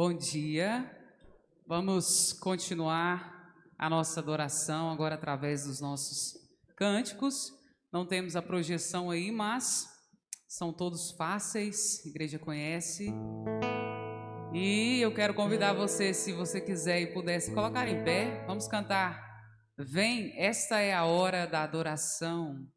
Bom dia, vamos continuar a nossa adoração agora através dos nossos cânticos. Não temos a projeção aí, mas são todos fáceis, a igreja conhece. E eu quero convidar você, se você quiser e puder se colocar em pé, vamos cantar Vem, esta é a hora da adoração.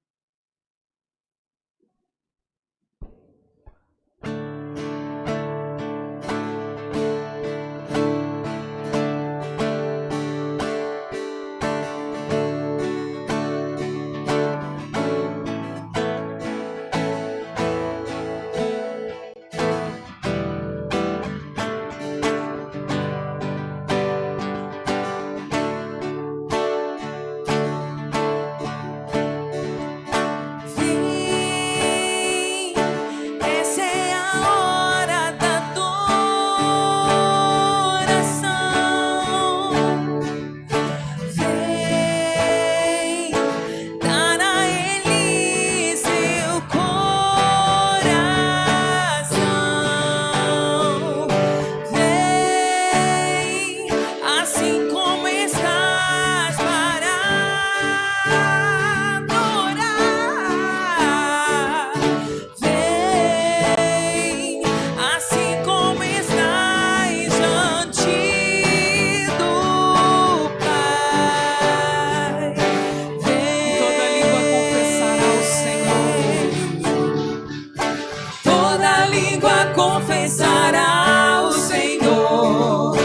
Confessará o Senhor,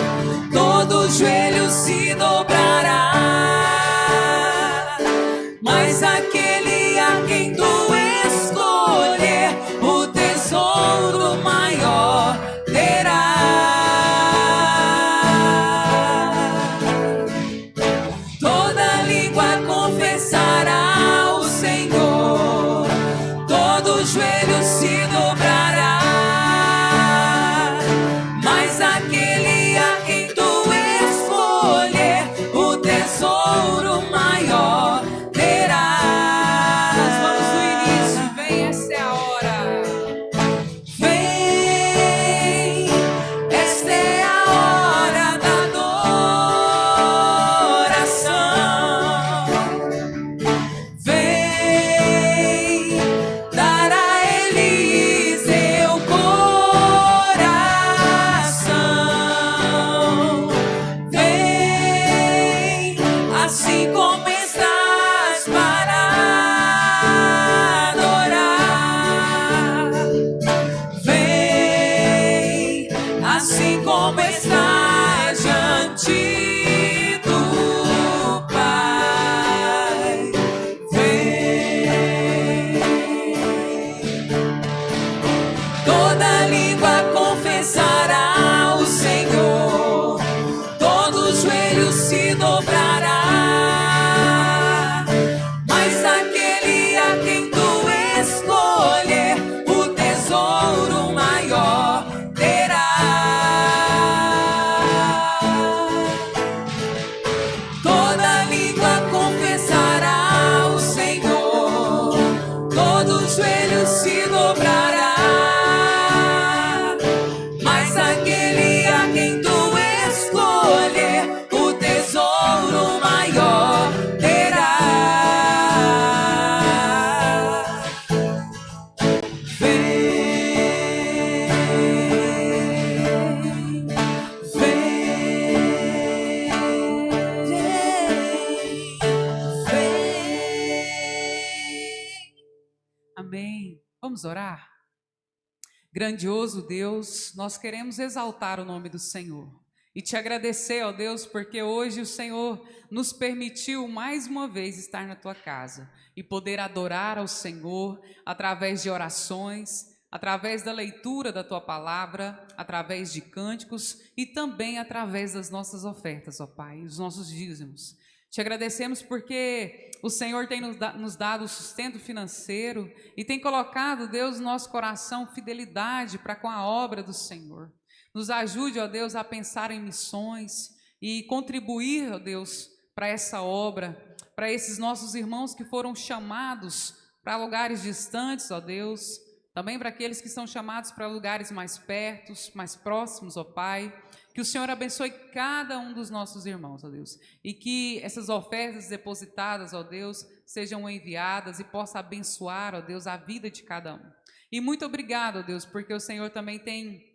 todo joelho se dobrará, mas aquele a quem tu escolher, o tesouro maior terá. Toda língua confessará o Senhor, todo joelho se dobrará. Vamos orar? Grandioso Deus, nós queremos exaltar o nome do Senhor e te agradecer, ó Deus, porque hoje o Senhor nos permitiu mais uma vez estar na tua casa e poder adorar ao Senhor através de orações, através da leitura da tua palavra, através de cânticos e também através das nossas ofertas, ó Pai, os nossos dízimos. Te agradecemos porque o Senhor tem nos dado sustento financeiro e tem colocado, Deus, no nosso coração fidelidade para com a obra do Senhor. Nos ajude, ó Deus, a pensar em missões e contribuir, ó Deus, para essa obra, para esses nossos irmãos que foram chamados para lugares distantes, ó Deus, também para aqueles que são chamados para lugares mais perto, mais próximos, ó Pai. Que o Senhor abençoe cada um dos nossos irmãos, ó Deus, e que essas ofertas depositadas, ó Deus, sejam enviadas e possa abençoar, ó Deus, a vida de cada um. E muito obrigado, ó Deus, porque o Senhor também tem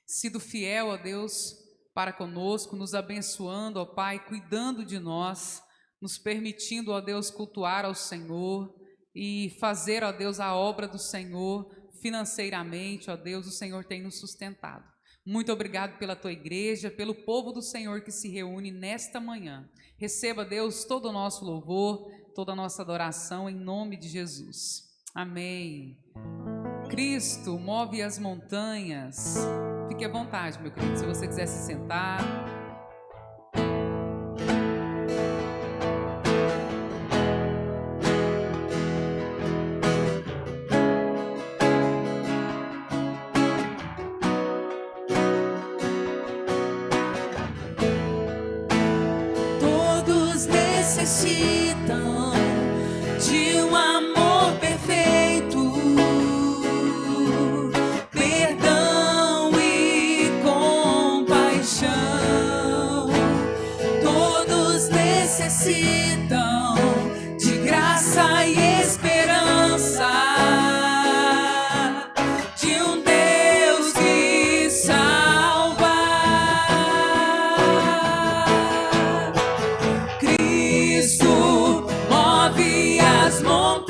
sido fiel, ó Deus, para conosco, nos abençoando, ó Pai, cuidando de nós, nos permitindo, ó Deus, cultuar ao Senhor e fazer, ó Deus, a obra do Senhor financeiramente, ó Deus, o Senhor tem nos sustentado. Muito obrigado pela tua igreja, pelo povo do Senhor que se reúne nesta manhã. Receba, Deus, todo o nosso louvor, toda a nossa adoração, em nome de Jesus. Amém. Cristo move as montanhas. Fique à vontade, meu querido, se você quiser se sentar. Necessitam de um amor perfeito, perdão e compaixão. Todos necessitam de graça e esperança, de um Deus que salva. Move as montanhas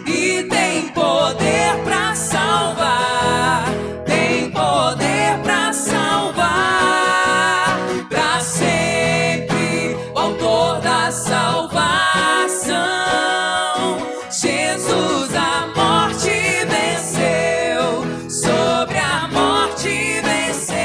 e tem poder para salvar, tem poder para salvar, para sempre, o autor da salvação. Jesus a morte venceu, sobre a morte venceu.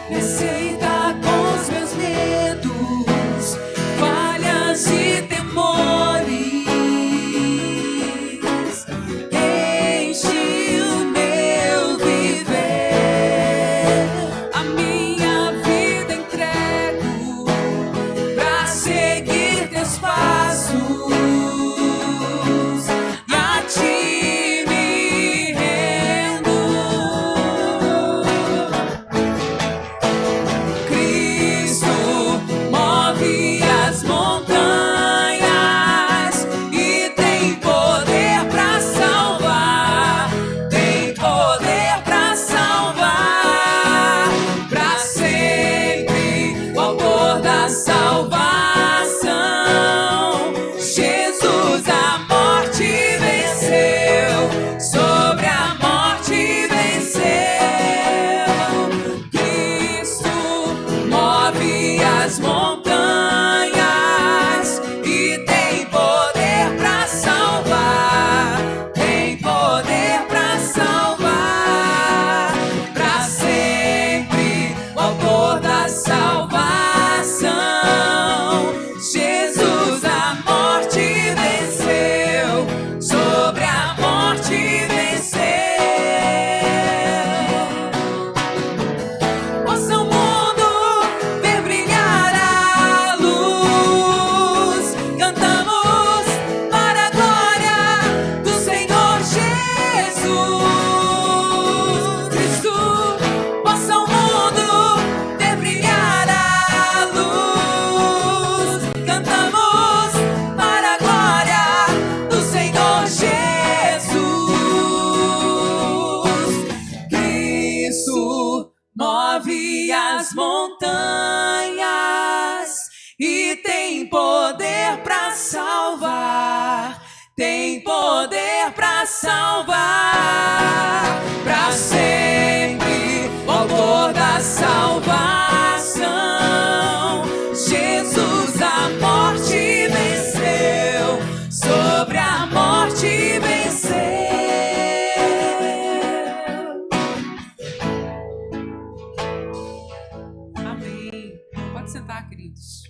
Receita com os meus medos, falhas e temores, enche o meu viver, a minha vida entrego pra seguir teus passos e a ti me rendo. Move as montanhas e tem poder para salvar, tem poder para salvar, para sempre, o autor da salvação. Jesus a morte venceu, sobre a morte venceu. Cristo move as montanhas e tem poder para salvar, tem poder para salvar, para sempre, o autor da salvação. Jesus a morte venceu, sobre a morte venceu. Possa o mundo ver brilhar a luz, cantamos para a glória do Senhor Jesus. Cristo, possa o mundo ver brilhar a luz, cantamos para a glória do Senhor Jesus. Cristo move as montanhas e tem poder para salvar, tem poder para salvar, para sempre, o autor da salvação. Jesus a morte venceu, sobre a morte venceu. Pode sentar, queridos.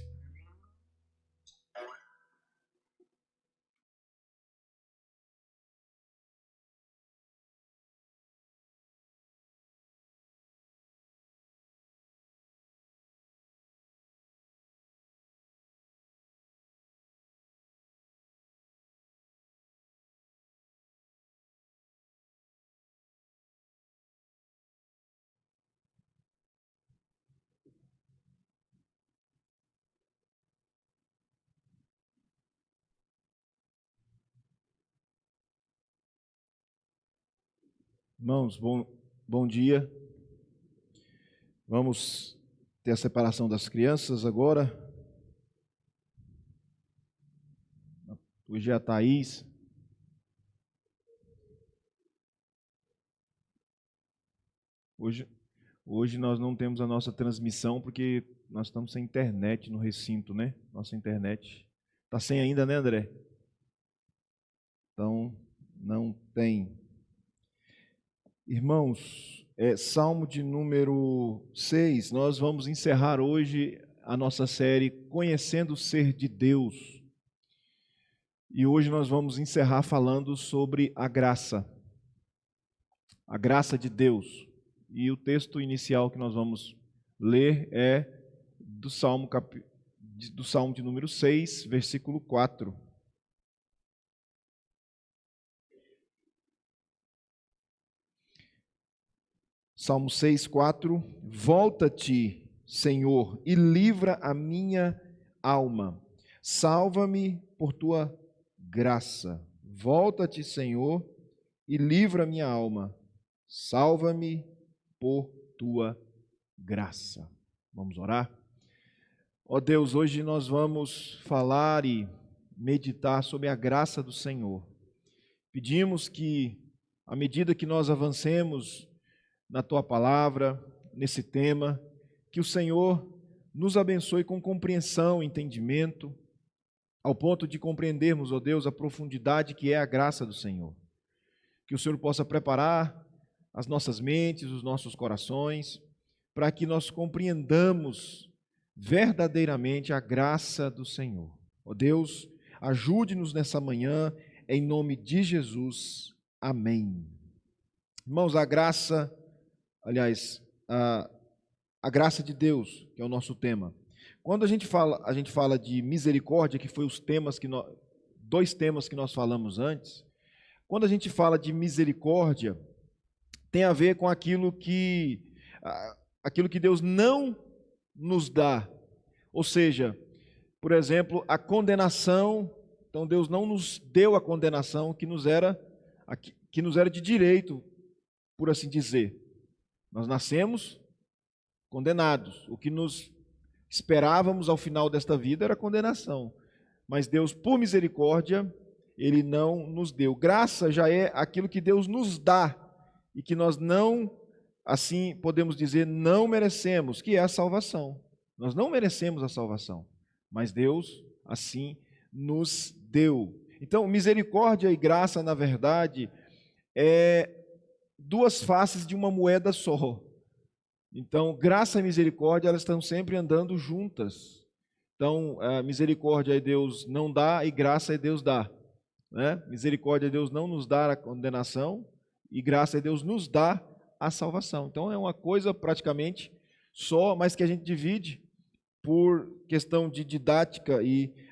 Irmãos, bom dia. Vamos ter a separação das crianças agora. Hoje é a Thaís. Hoje nós não temos a nossa transmissão porque nós estamos sem internet no recinto, né? Nossa internet está sem ainda, né, André? Então, não tem. Irmãos, Salmo de número 6, nós vamos encerrar hoje a nossa série Conhecendo o Ser de Deus. E hoje nós vamos encerrar falando sobre a graça de Deus. E o texto inicial que nós vamos ler é do Salmo de número 6, versículo 4. Salmo 6, 4. Volta-te, Senhor, e livra a minha alma. Salva-me por tua graça. Volta-te, Senhor, e livra a minha alma. Salva-me por tua graça. Vamos orar? Ó Deus, hoje nós vamos falar e meditar sobre a graça do Senhor. Pedimos que, à medida que nós avancemos na Tua Palavra, nesse tema, que o Senhor nos abençoe com compreensão, entendimento, ao ponto de compreendermos, ó Deus, a profundidade que é a graça do Senhor. Que o Senhor possa preparar as nossas mentes, os nossos corações, para que nós compreendamos verdadeiramente a graça do Senhor. Ó Deus, ajude-nos nessa manhã, em nome de Jesus. Amém. Irmãos, a graça de Deus, que é o nosso tema. Quando a gente fala de misericórdia, que foi dois temas que nós falamos antes, quando a gente fala de misericórdia, tem a ver com aquilo que Deus não nos dá. Ou seja, por exemplo, a condenação. Então Deus não nos deu a condenação que nos era de direito, por assim dizer. Nós nascemos condenados. O que nos esperávamos ao final desta vida era condenação. Mas Deus, por misericórdia, Ele não nos deu. Graça já é aquilo que Deus nos dá e que nós não, assim podemos dizer, não merecemos, que é a salvação. Nós não merecemos a salvação, mas Deus assim nos deu. Então, misericórdia e graça, na verdade, é duas faces de uma moeda só. Então, graça e misericórdia, elas estão sempre andando juntas. Então, a misericórdia é Deus não dá e graça é Deus dá. Né? Misericórdia é Deus não nos dá a condenação e graça é Deus nos dá a salvação. Então, é uma coisa praticamente só, mas que a gente divide por questão de didática,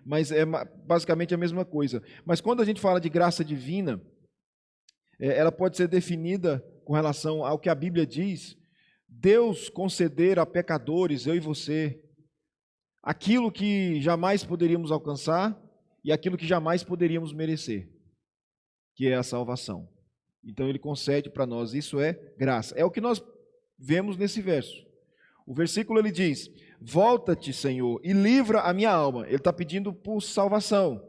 mas é basicamente a mesma coisa. Mas quando a gente fala de graça divina, ela pode ser definida com relação ao que a Bíblia diz. Deus conceder a pecadores, eu e você, aquilo que jamais poderíamos alcançar e aquilo que jamais poderíamos merecer, que é a salvação. Então Ele concede para nós, isso é graça. É o que nós vemos nesse verso. O versículo ele diz: volta-te, Senhor, e livra a minha alma. Ele está pedindo por salvação.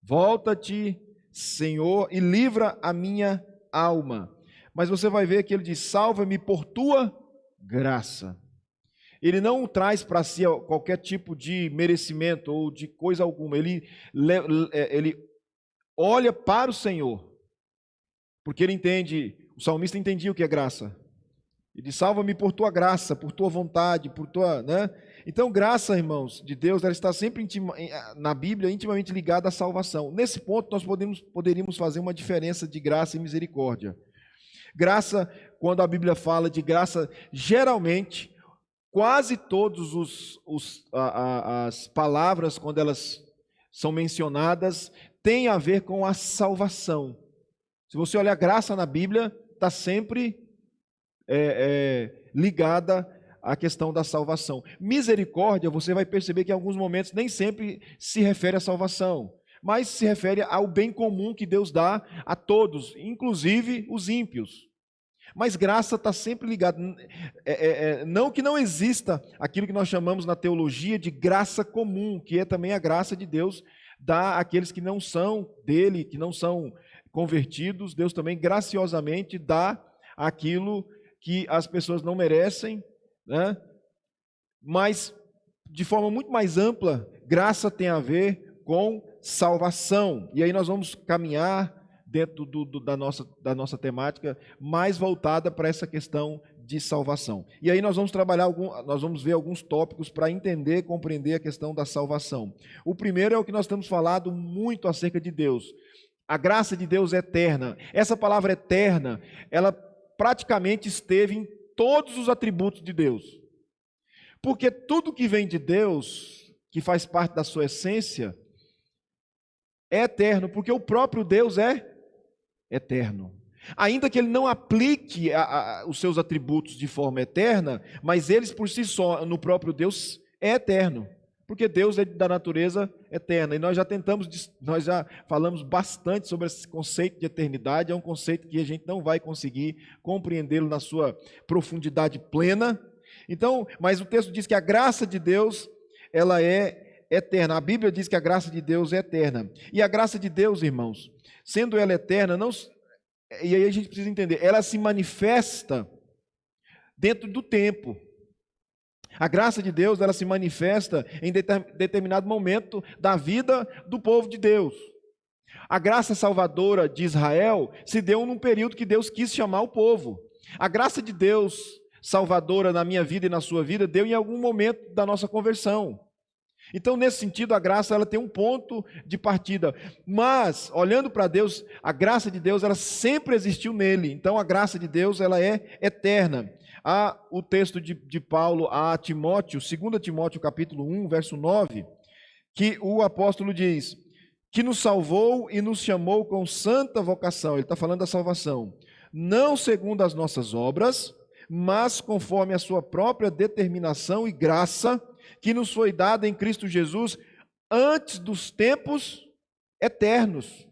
Volta-te, Senhor, e livra a minha alma. Mas você vai ver que ele diz: salva-me por tua graça. Ele não traz para si qualquer tipo de merecimento ou de coisa alguma. Ele olha para o Senhor, porque ele entende, o salmista entendia o que é graça. Ele diz, salva-me por tua graça, por tua vontade, por tua, né? Então, graça, irmãos, de Deus, ela está sempre na Bíblia intimamente ligada à salvação. Nesse ponto, nós poderíamos fazer uma diferença de graça e misericórdia. Graça, quando a Bíblia fala de graça, geralmente, quase todas as palavras, quando elas são mencionadas, têm a ver com a salvação. Se você olhar graça na Bíblia, está sempre ligada à questão da salvação. Misericórdia, você vai perceber que em alguns momentos nem sempre se refere à salvação, mas se refere ao bem comum que Deus dá a todos, inclusive os ímpios. Mas graça está sempre ligada, não que não exista aquilo que nós chamamos na teologia de graça comum, que é também a graça de Deus dá àqueles que não são dele, que não são convertidos. Deus também graciosamente dá aquilo que as pessoas não merecem, né? Mas de forma muito mais ampla, graça tem a ver com salvação. E aí nós vamos caminhar dentro da nossa temática mais voltada para essa questão de salvação. E aí nós vamos nós vamos ver alguns tópicos para entender, compreender a questão da salvação. O primeiro é o que nós temos falado muito acerca de Deus. A graça de Deus é eterna. Essa palavra eterna, ela praticamente esteve em todos os atributos de Deus. Porque tudo que vem de Deus, que faz parte da sua essência, é eterno, porque o próprio Deus é eterno. Ainda que ele não aplique os seus atributos de forma eterna, mas eles por si só, no próprio Deus, é eterno. Porque Deus é da natureza eterna. E nós já falamos bastante sobre esse conceito de eternidade. É um conceito que a gente não vai conseguir compreendê-lo na sua profundidade plena. Então, mas o texto diz que a graça de Deus, ela é eterna. A Bíblia diz que a graça de Deus é eterna. E a graça de Deus, irmãos, sendo ela eterna, e aí a gente precisa entender, ela se manifesta dentro do tempo. A graça de Deus, ela se manifesta em determinado momento da vida do povo de Deus. A graça salvadora de Israel se deu num período que Deus quis chamar o povo. A graça de Deus salvadora na minha vida e na sua vida deu em algum momento da nossa conversão. Então, nesse sentido, a graça ela tem um ponto de partida. Mas, olhando para Deus, a graça de Deus ela sempre existiu nele. Então, a graça de Deus ela é eterna. Há o texto de Paulo a Timóteo, 2 Timóteo capítulo 1, verso 9, que o apóstolo diz, que nos salvou e nos chamou com santa vocação. Ele está falando da salvação. Não segundo as nossas obras, mas conforme a sua própria determinação e graça, que nos foi dada em Cristo Jesus antes dos tempos eternos.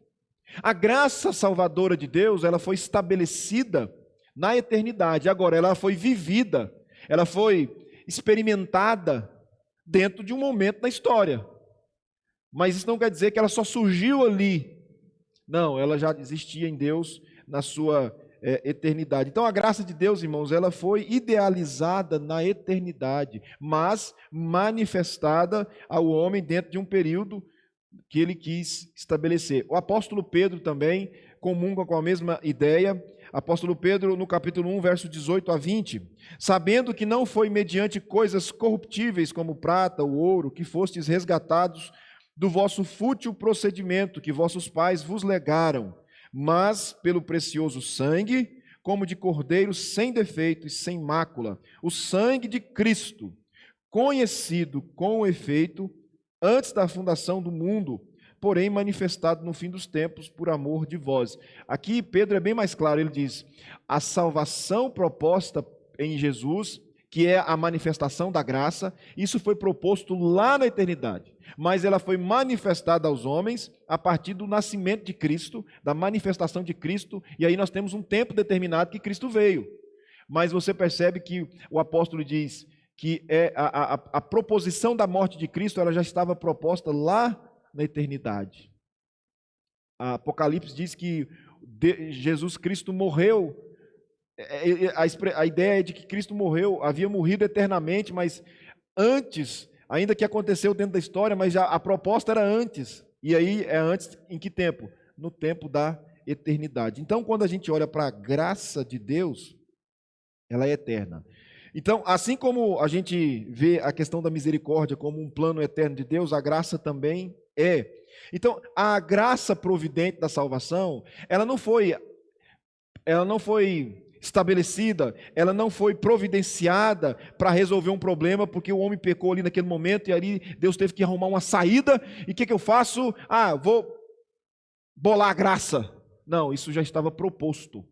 A graça salvadora de Deus, ela foi estabelecida na eternidade. Agora, ela foi vivida, ela foi experimentada dentro de um momento na história. Mas isso não quer dizer que ela só surgiu ali. Não, ela já existia em Deus na sua eternidade. Então, a graça de Deus, irmãos, ela foi idealizada na eternidade, mas manifestada ao homem dentro de um período que ele quis estabelecer. O apóstolo Pedro também comunga com a mesma ideia. Apóstolo Pedro, no capítulo 1, verso 18 a 20, sabendo que não foi mediante coisas corruptíveis como prata ou ouro que fostes resgatados do vosso fútil procedimento que vossos pais vos legaram, mas pelo precioso sangue, como de cordeiro sem defeito e sem mácula, o sangue de Cristo, conhecido com efeito antes da fundação do mundo, porém manifestado no fim dos tempos por amor de vós. Aqui Pedro é bem mais claro, ele diz, a salvação proposta em Jesus, que é a manifestação da graça, isso foi proposto lá na eternidade, mas ela foi manifestada aos homens a partir do nascimento de Cristo, da manifestação de Cristo, e aí nós temos um tempo determinado que Cristo veio. Mas você percebe que o apóstolo diz que a proposição da morte de Cristo, ela já estava proposta lá na eternidade. A Apocalipse diz que Jesus Cristo morreu. A ideia é de que Cristo morreu, havia morrido eternamente, mas antes, ainda que aconteceu dentro da história, mas já a proposta era antes. E aí é antes em que tempo? No tempo da eternidade. Então, quando a gente olha para a graça de Deus, Ela é eterna. Então, assim como a gente vê a questão da misericórdia como um plano eterno de Deus, a graça também é. Então, a graça providente da salvação, ela não foi estabelecida, ela não foi providenciada para resolver um problema, porque o homem pecou ali naquele momento e ali Deus teve que arrumar uma saída. E o que eu faço? Vou bolar a graça. Não, isso já estava proposto.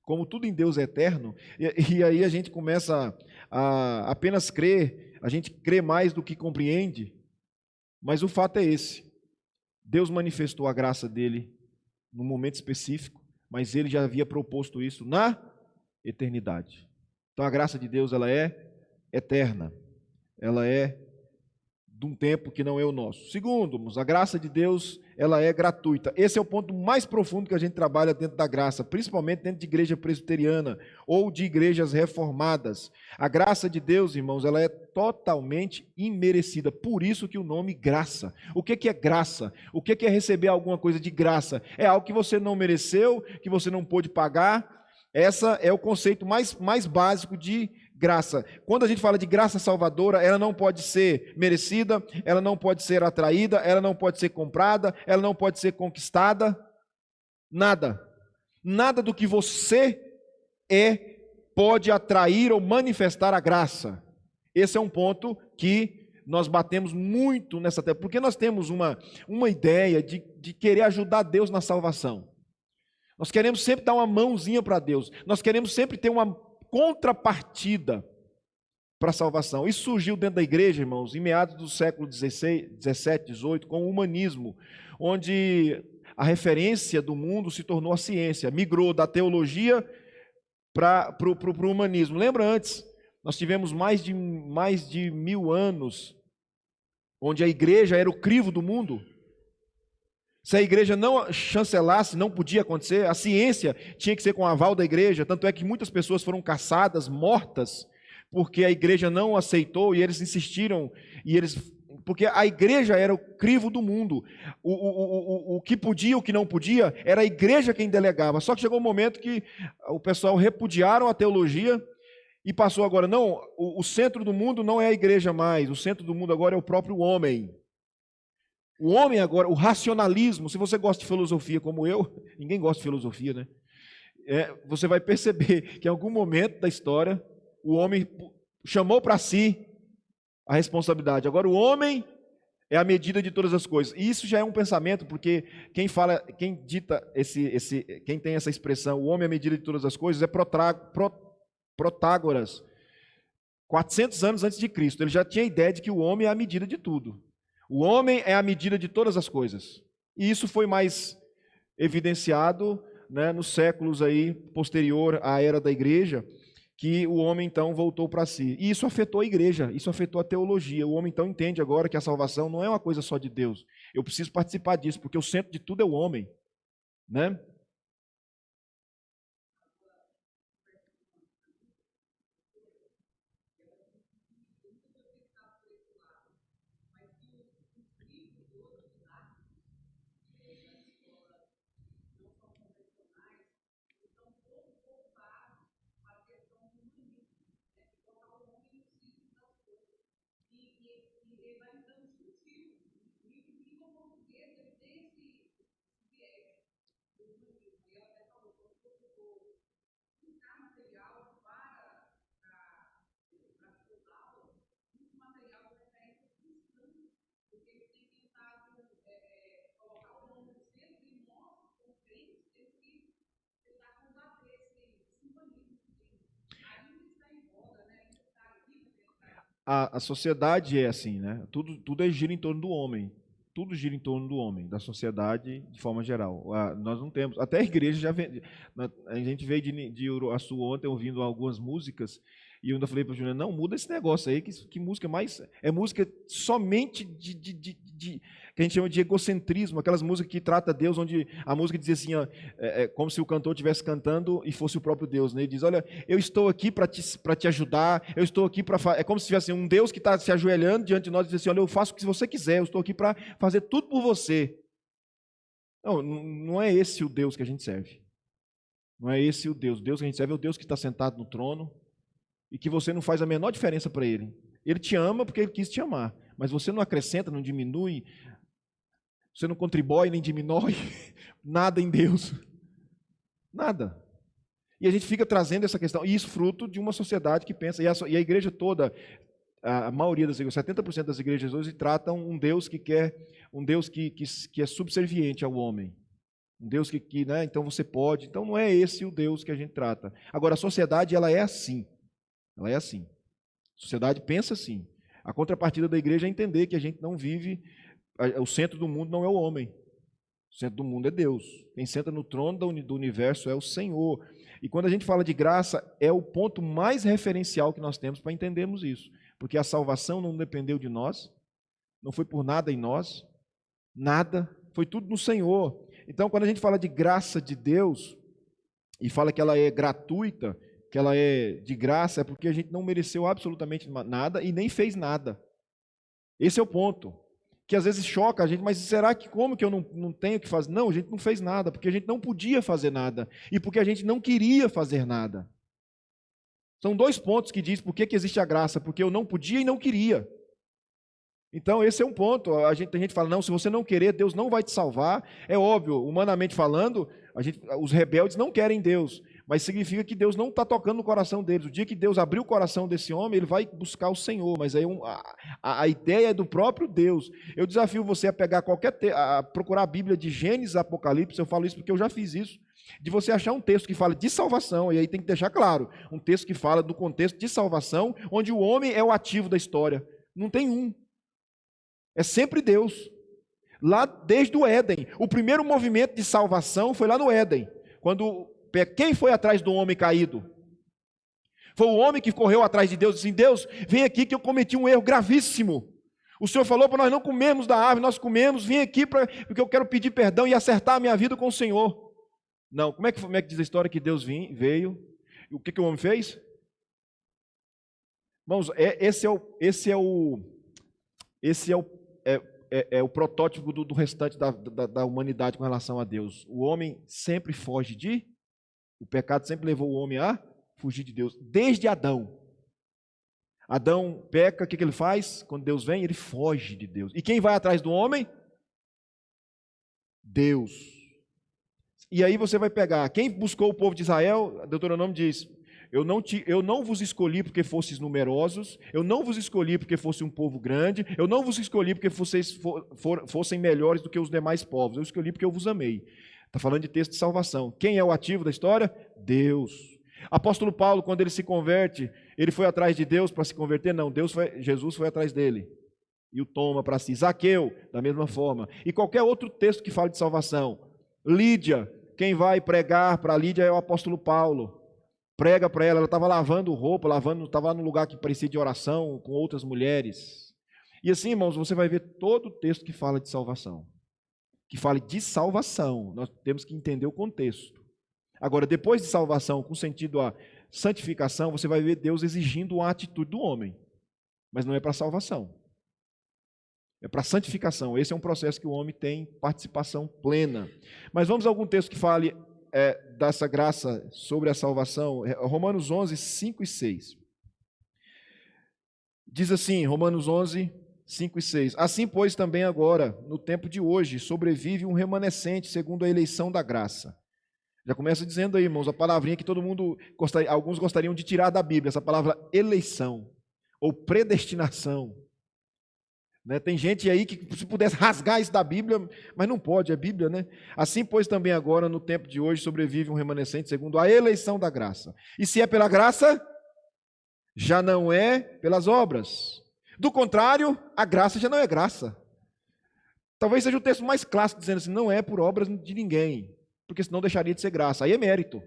Como tudo em Deus é eterno, e aí a gente começa a apenas crer, a gente crê mais do que compreende, mas o fato é esse: Deus manifestou a graça dele num momento específico, mas ele já havia proposto isso na eternidade. Então a graça de Deus, ela é eterna, ela é de um tempo que não é o nosso. Segundo, a graça de Deus, ela é gratuita. Esse é o ponto mais profundo que a gente trabalha dentro da graça, principalmente dentro de igreja presbiteriana ou de igrejas reformadas. A graça de Deus, irmãos, ela é totalmente imerecida. Por isso que o nome graça. O que é graça? O que é receber alguma coisa de graça? É algo que você não mereceu, que você não pôde pagar. Esse é o conceito mais básico de graça. Quando a gente fala de graça salvadora, ela não pode ser merecida, ela não pode ser atraída, ela não pode ser comprada, ela não pode ser conquistada. Nada. Nada do que você pode atrair ou manifestar a graça. Esse é um ponto que nós batemos muito nessa terra, porque nós temos uma ideia de querer ajudar Deus na salvação. Nós queremos sempre dar uma mãozinha para Deus. Nós queremos sempre ter uma contrapartida para a salvação. Isso surgiu dentro da igreja, irmãos, em meados do século XVI, XVII, XVIII, com o humanismo, onde a referência do mundo se tornou a ciência, migrou da teologia para o humanismo. Lembra antes? Nós tivemos mais de 1000 anos, onde a igreja era o crivo do mundo. Se a igreja não chancelasse, não podia acontecer, a ciência tinha que ser com o aval da igreja, tanto é que muitas pessoas foram caçadas, mortas, porque a igreja não aceitou e eles insistiram, porque a igreja era o crivo do mundo. O que podia, o que não podia, era a igreja quem delegava. Só que chegou um momento que o pessoal repudiaram a teologia e passou agora, não, o centro do mundo não é a igreja mais, o centro do mundo agora é o próprio homem. O homem agora, o racionalismo, se você gosta de filosofia como eu, ninguém gosta de filosofia, né? Você vai perceber que em algum momento da história, o homem chamou para si a responsabilidade. Agora o homem é a medida de todas as coisas. E isso já é um pensamento, porque quem tem essa expressão, o homem é a medida de todas as coisas, é Protágoras. 400 anos antes de Cristo, ele já tinha a ideia de que o homem é a medida de tudo. O homem é a medida de todas as coisas. E isso foi mais evidenciado, né, nos séculos aí posterior à era da igreja, que o homem então voltou para si. E isso afetou a igreja, isso afetou a teologia. O homem então entende agora que a salvação não é uma coisa só de Deus. Eu preciso participar disso, porque o centro de tudo é o homem, né? A sociedade é assim, né? Tudo gira em torno do homem. Tudo gira em torno do homem, da sociedade de forma geral. Nós não temos. Até a igreja já vem. A gente veio de Uruaçu ontem ouvindo algumas músicas. E eu ainda falei para a Juliana, não, muda esse negócio aí, que música mais. É música somente que a gente chama de egocentrismo, aquelas músicas que trata Deus, onde a música diz assim, ó, como se o cantor estivesse cantando e fosse o próprio Deus, né? Ele diz, olha, eu estou aqui para te ajudar, eu estou aqui para... É como se tivesse um Deus que está se ajoelhando diante de nós e diz assim, olha, eu faço o que você quiser, eu estou aqui para fazer tudo por você. Não é esse o Deus que a gente serve. Não é esse o Deus. O Deus que a gente serve é o Deus que está sentado no trono, e que você não faz a menor diferença para Ele. Ele te ama porque Ele quis te amar, mas você não acrescenta, não diminui, você não contribui nem diminui nada em Deus. Nada. E a gente fica trazendo essa questão, e isso fruto de uma sociedade que pensa, e a igreja toda, a maioria das igrejas, 70% das igrejas hoje tratam um Deus que quer, um Deus que é subserviente ao homem. Um Deus que né, então você pode. Então não é esse o Deus que a gente trata. Agora, a sociedade, ela é assim. Ela é assim. A sociedade pensa assim. A contrapartida da igreja é entender que a gente não vive, o centro do mundo não é o homem. O centro do mundo é Deus. Quem senta no trono do universo é o Senhor. E quando a gente fala de graça, é o ponto mais referencial que nós temos para entendermos isso. Porque a salvação não dependeu de nós, não foi por nada em nós, nada, foi tudo no Senhor. Então, quando a gente fala de graça de Deus, e fala que ela é gratuita, que ela é de graça, é porque a gente não mereceu absolutamente nada e nem fez nada. Esse é o ponto. Que às vezes choca a gente, mas será que como que eu não tenho que fazer? Não, a gente não fez nada, porque a gente não podia fazer nada, e porque a gente não queria fazer nada. São dois pontos que diz por que existe a graça, porque eu não podia e não queria. Então esse é um ponto, tem gente que fala, não, se você não querer, Deus não vai te salvar. É óbvio, humanamente falando, os rebeldes não querem Deus, mas significa que Deus não está tocando no coração deles. O dia que Deus abrir o coração desse homem, ele vai buscar o Senhor, mas aí a ideia é do próprio Deus. Eu desafio você a pegar a procurar a Bíblia de Gênesis, Apocalipse, eu falo isso porque eu já fiz isso, de você achar um texto que fala de salvação, e aí tem que deixar claro, um texto que fala do contexto de salvação, onde o homem é o ativo da história. Não tem um. É sempre Deus. Lá desde o Éden. O primeiro movimento de salvação foi lá no Éden. Quem foi atrás do homem caído? Foi o homem que correu atrás de Deus e disse, Deus, vem aqui que eu cometi um erro gravíssimo. O Senhor falou para nós não comermos da árvore, nós comemos, vem aqui porque eu quero pedir perdão e acertar a minha vida com o Senhor. Não, como é que diz a história que Deus veio? E o que o homem fez? Irmãos, esse é o protótipo do restante da humanidade com relação a Deus. O homem sempre foge o pecado sempre levou o homem a fugir de Deus, desde Adão. Adão peca, o que ele faz? Quando Deus vem, ele foge de Deus. E quem vai atrás do homem? Deus. E aí você vai pegar, quem buscou o povo de Israel, Deuteronômio diz, eu não vos escolhi porque fosseis numerosos, eu não vos escolhi porque fosse um povo grande, eu não vos escolhi porque vocês fossem melhores do que os demais povos, eu escolhi porque eu vos amei. Está falando de texto de salvação. Quem é o ativo da história? Deus. Apóstolo Paulo, quando ele se converte, ele foi atrás de Deus para se converter? Não, Jesus foi atrás dele e o toma para si. Zaqueu, da mesma forma. E qualquer outro texto que fale de salvação. Lídia, quem vai pregar para Lídia é o apóstolo Paulo. Prega para ela estava lavando roupa, estava lá num lugar que parecia de oração com outras mulheres. E assim, irmãos, você vai ver todo o texto que fala de salvação. Que fale de salvação, nós temos que entender o contexto. Agora, depois de salvação, com sentido a santificação, você vai ver Deus exigindo uma atitude do homem. Mas não é para salvação. É para santificação. Esse é um processo que o homem tem participação plena. Mas vamos a algum texto que fale dessa graça sobre a salvação. Romanos 11, 5 e 6. Diz assim, Romanos 11, 5 e 6. Assim, pois, também agora, no tempo de hoje, sobrevive um remanescente segundo a eleição da graça. Já começa dizendo aí, irmãos, a palavrinha que alguns gostariam de tirar da Bíblia, essa palavra eleição, ou predestinação. Né? Tem gente aí que se pudesse rasgar isso da Bíblia, mas não pode, é Bíblia, né? Assim, pois, também agora, no tempo de hoje, sobrevive um remanescente segundo a eleição da graça. E se é pela graça, já não é pelas obras. Do contrário, a graça já não é graça. Talvez seja o texto mais clássico, dizendo assim, não é por obras de ninguém, porque senão deixaria de ser graça. Aí é mérito.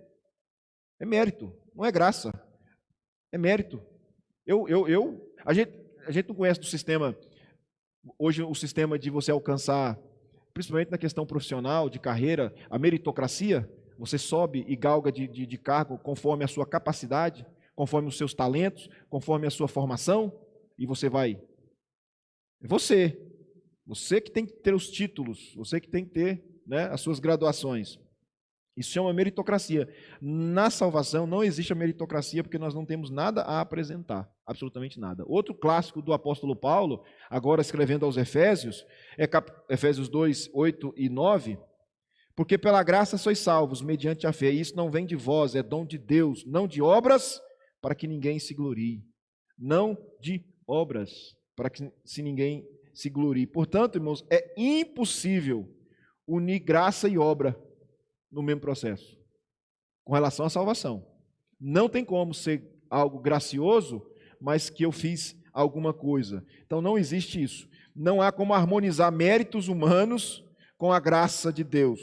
É mérito, não é graça. É mérito. A gente não conhece do sistema, hoje o sistema de você alcançar, principalmente na questão profissional, de carreira, a meritocracia, você sobe e galga de cargo conforme a sua capacidade, conforme os seus talentos, conforme a sua formação, e você vai. É você que tem que ter os títulos, você que tem que ter, né, as suas graduações. Isso chama meritocracia. Na salvação não existe a meritocracia porque nós não temos nada a apresentar, absolutamente nada. Outro clássico do apóstolo Paulo, agora escrevendo aos Efésios, é Efésios 2, 8 e 9, porque pela graça sois salvos, mediante a fé, e isso não vem de vós, é dom de Deus, não de obras, para que ninguém se glorie. Não de obras, para que se ninguém se glorie. Portanto, irmãos, é impossível unir graça e obra no mesmo processo, com relação à salvação. Não tem como ser algo gracioso, mas que eu fiz alguma coisa. Então não existe isso. Não há como harmonizar méritos humanos com a graça de Deus.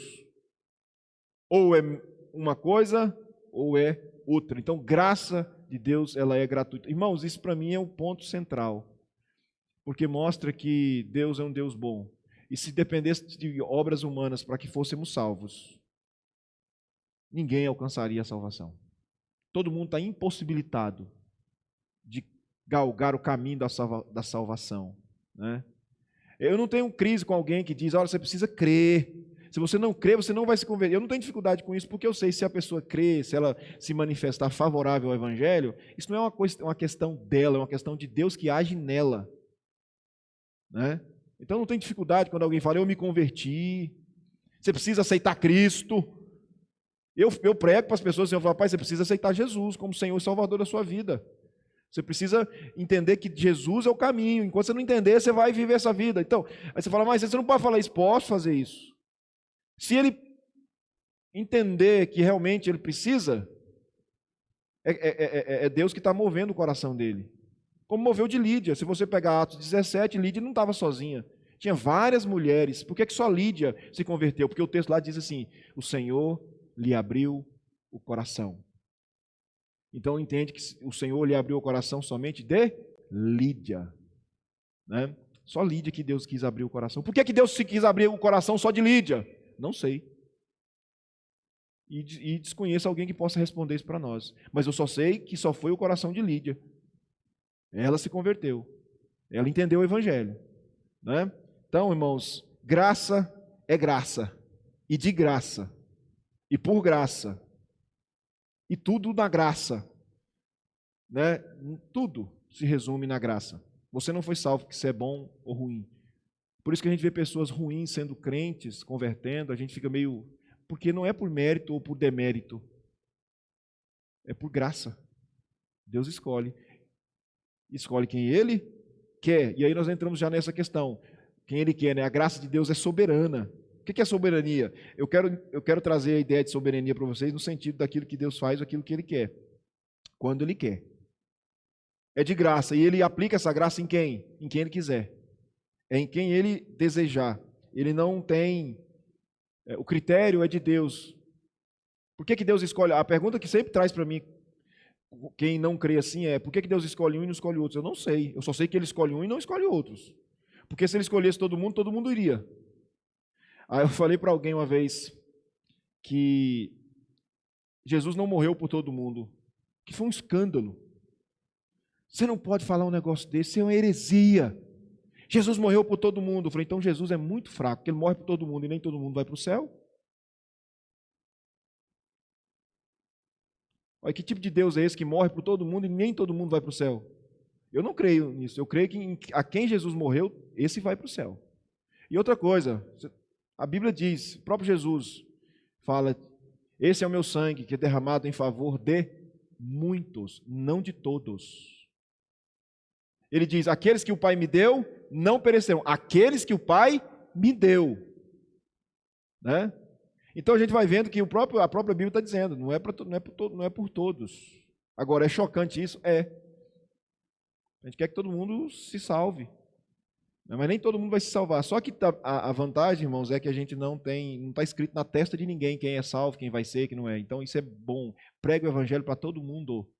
Ou é uma coisa, ou é outra. Então, graça de Deus, ela é gratuita. Irmãos, isso para mim é o ponto central, porque mostra que Deus é um Deus bom. E se dependesse de obras humanas para que fôssemos salvos, ninguém alcançaria a salvação. Todo mundo está impossibilitado de galgar o caminho da salvação, né? Eu não tenho crise com alguém que diz, olha, você precisa crer. Se você não crer, você não vai se converter. Eu não tenho dificuldade com isso, porque eu sei se a pessoa crê, se ela se manifestar favorável ao Evangelho, isso não é uma questão dela, é uma questão de Deus que age nela, né? Então não tem dificuldade quando alguém fala, eu me converti, você precisa aceitar Cristo. Eu prego para as pessoas assim, eu falo, pai, você precisa aceitar Jesus como Senhor e Salvador da sua vida. Você precisa entender que Jesus é o caminho. Enquanto você não entender, você vai viver essa vida. Então, aí você fala, mas você não pode falar isso. Posso fazer isso. Se ele entender que realmente ele precisa, é Deus que está movendo o coração dele. Como moveu de Lídia. Se você pegar Atos 17, Lídia não estava sozinha. Tinha várias mulheres. Por que só Lídia se converteu? Porque o texto lá diz assim, o Senhor lhe abriu o coração. Então entende que o Senhor lhe abriu o coração somente de Lídia, né? Só Lídia que Deus quis abrir o coração. Por que Deus quis abrir o coração só de Lídia? Não sei. E desconheço alguém que possa responder isso para nós. Mas eu só sei que só foi o coração de Lídia. Ela se converteu. Ela entendeu o Evangelho, né? Então, irmãos, graça é graça. E de graça. E por graça. E tudo na graça, né? Tudo se resume na graça. Você não foi salvo porque você é bom ou ruim. Por isso que a gente vê pessoas ruins sendo crentes, convertendo, a gente fica meio... Porque não é por mérito ou por demérito. É por graça. Deus escolhe. Escolhe quem Ele quer. E aí nós entramos já nessa questão. Quem Ele quer, né? A graça de Deus é soberana. O que é soberania? Eu quero trazer a ideia de soberania para vocês no sentido daquilo que Deus faz, aquilo que Ele quer, quando Ele quer. É de graça, e Ele aplica essa graça em quem? Em quem Ele quiser. É em quem Ele desejar. Ele não tem... o critério é de Deus. Por que Deus escolhe? A pergunta que sempre traz para mim, quem não crê assim, é por que Deus escolhe um e não escolhe outros? Eu não sei. Eu só sei que Ele escolhe um e não escolhe outros. Porque se Ele escolhesse todo mundo iria. Aí eu falei para alguém uma vez que Jesus não morreu por todo mundo, que foi um escândalo. Você não pode falar um negócio desse, isso é uma heresia. Jesus morreu por todo mundo. Eu falei, então Jesus é muito fraco, porque Ele morre por todo mundo e nem todo mundo vai para o céu. Olha, que tipo de Deus é esse que morre por todo mundo e nem todo mundo vai para o céu? Eu não creio nisso. Eu creio que a quem Jesus morreu, esse vai para o céu. E outra coisa... A Bíblia diz, o próprio Jesus fala, esse é o meu sangue que é derramado em favor de muitos, não de todos. Ele diz, aqueles que o Pai me deu, não perecerão. Aqueles que o Pai me deu. Né? Então a gente vai vendo que a própria Bíblia está dizendo, não é por todos. Agora, é chocante isso? É. A gente quer que todo mundo se salve. Mas nem todo mundo vai se salvar. Só que a vantagem, irmãos, é que a gente não está escrito na testa de ninguém quem é salvo, quem vai ser, quem não é. Então isso é bom. Prega o Evangelho para todo mundo.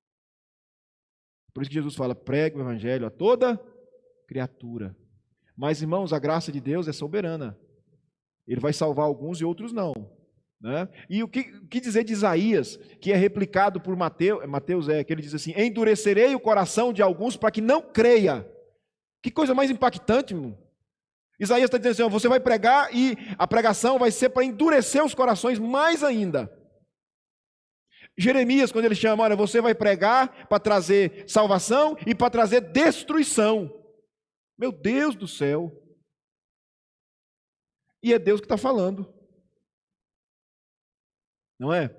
Por isso que Jesus fala, prega o Evangelho a toda criatura. Mas, irmãos, a graça de Deus é soberana. Ele vai salvar alguns e outros não. Né? E o que dizer de Isaías, que é replicado por Mateus, que ele diz assim, endurecerei o coração de alguns para que não creia. Que coisa mais impactante, irmão. Isaías está dizendo assim, você vai pregar e a pregação vai ser para endurecer os corações mais ainda. Jeremias, quando ele chama, olha, você vai pregar para trazer salvação e para trazer destruição. Meu Deus do céu. E é Deus que está falando. Não é?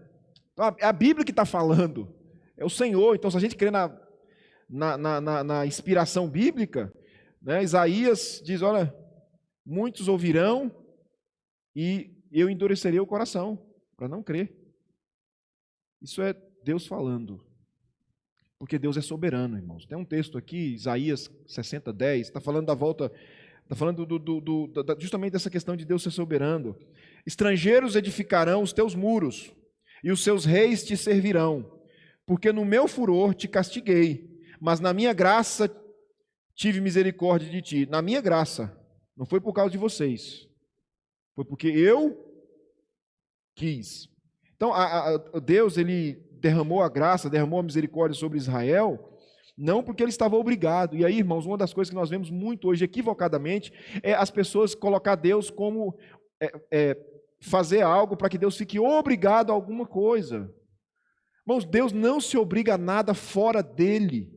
Então, é a Bíblia que está falando. É o Senhor. Então, se a gente crê na inspiração bíblica, né, Isaías diz, olha, muitos ouvirão e eu endurecerei o coração para não crer. Isso é Deus falando. Porque Deus é soberano, irmãos. Tem um texto aqui, Isaías 60:10, está falando da volta, está falando justamente dessa questão de Deus ser soberano. Estrangeiros edificarão os teus muros, e os seus reis te servirão, porque no meu furor te castiguei, mas na minha graça tive misericórdia de ti. Na minha graça, não foi por causa de vocês, foi porque eu quis. Então, Deus, ele derramou a graça, derramou a misericórdia sobre Israel, não porque ele estava obrigado. E aí, irmãos, uma das coisas que nós vemos muito hoje, equivocadamente, é as pessoas colocar Deus como fazer algo para que Deus fique obrigado a alguma coisa. Irmãos, Deus não se obriga a nada fora dele.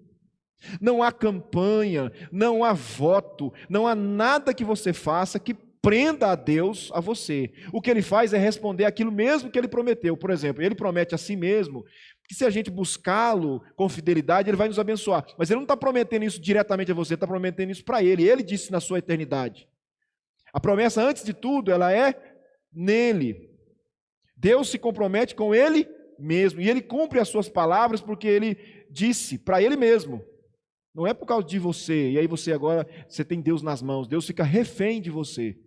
Não há campanha, não há voto, não há nada que você faça que prenda a Deus a você. O que ele faz é responder aquilo mesmo que ele prometeu. Por exemplo, ele promete a si mesmo que se a gente buscá-lo com fidelidade, ele vai nos abençoar. Mas ele não está prometendo isso diretamente a você, ele está prometendo isso para ele. Ele disse na sua eternidade. A promessa, antes de tudo, ela é nele. Deus se compromete com ele mesmo. E ele cumpre as suas palavras porque ele disse para ele mesmo. Não é por causa de você. E aí você agora, você tem Deus nas mãos. Deus fica refém de você.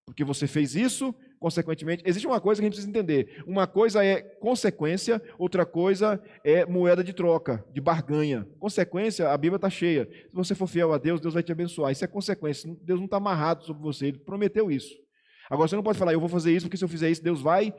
Porque você fez isso, consequentemente. Existe uma coisa que a gente precisa entender. Uma coisa é consequência, outra coisa é moeda de troca, de barganha. Consequência, a Bíblia está cheia. Se você for fiel a Deus, Deus vai te abençoar. Isso é consequência. Deus não está amarrado sobre você. Ele prometeu isso. Agora, você não pode falar, eu vou fazer isso, porque se eu fizer isso, Deus vai,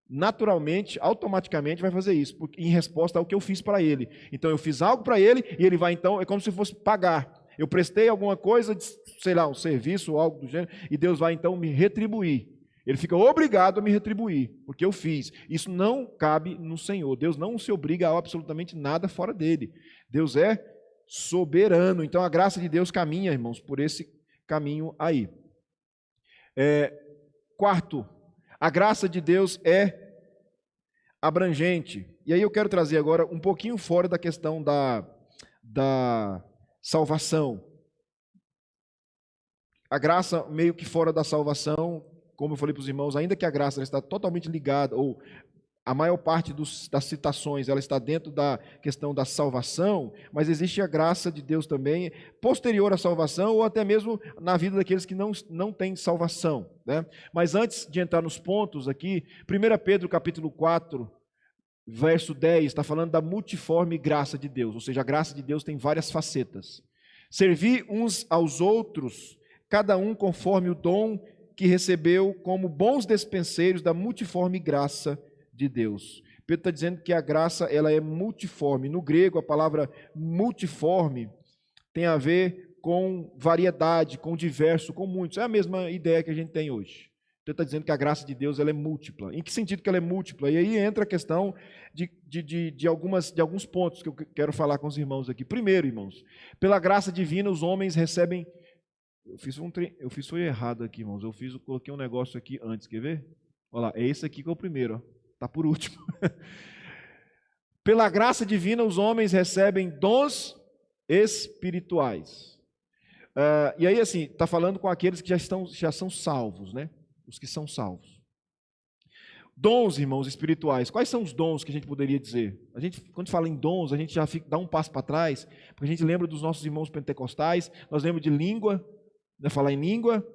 naturalmente, automaticamente vai fazer isso, em resposta ao que eu fiz para ele. Então, eu fiz algo para ele, e ele vai, então, é como se fosse pagar. Eu prestei alguma coisa, sei lá, um serviço ou algo do gênero, e Deus vai, então, me retribuir. Ele fica obrigado a me retribuir, porque eu fiz. Isso não cabe no Senhor. Deus não se obriga a absolutamente nada fora dele. Deus é soberano. Então, a graça de Deus caminha, irmãos, por esse caminho aí. Quarto, a graça de Deus é abrangente. E aí eu quero trazer agora um pouquinho fora da questão da salvação. A graça meio que fora da salvação, como eu falei para os irmãos, ainda que a graça ela está totalmente ligada, ou a maior parte das citações ela está dentro da questão da salvação, mas existe a graça de Deus também posterior à salvação, ou até mesmo na vida daqueles que não têm salvação, né? Mas antes de entrar nos pontos aqui, 1 Pedro capítulo 4, verso 10, está falando da multiforme graça de Deus, ou seja, a graça de Deus tem várias facetas. Servir uns aos outros, cada um conforme o dom que recebeu, como bons despenseiros da multiforme graça de Deus. Pedro está dizendo que a graça ela é multiforme. No grego, a palavra multiforme tem a ver com variedade, com diverso, com muitos. É a mesma ideia que a gente tem hoje. Pedro está dizendo que a graça de Deus ela é múltipla. Em que sentido que ela é múltipla? E aí entra a questão de alguns pontos que eu quero falar com os irmãos aqui. Primeiro, irmãos, pela graça divina os homens recebem... Eu fiz foi errado aqui, irmãos. Coloquei um negócio aqui antes, quer ver? Olha lá, é esse aqui que é o primeiro, ó. Está por último. Pela graça divina, os homens recebem dons espirituais. E aí, assim, está falando com aqueles que já são salvos, né? Os que são salvos. Dons, irmãos, espirituais. Quais são os dons que a gente poderia dizer? Quando fala em dons, a gente já dá um passo para trás, porque a gente lembra dos nossos irmãos pentecostais, nós lembramos de língua, né, falar em língua,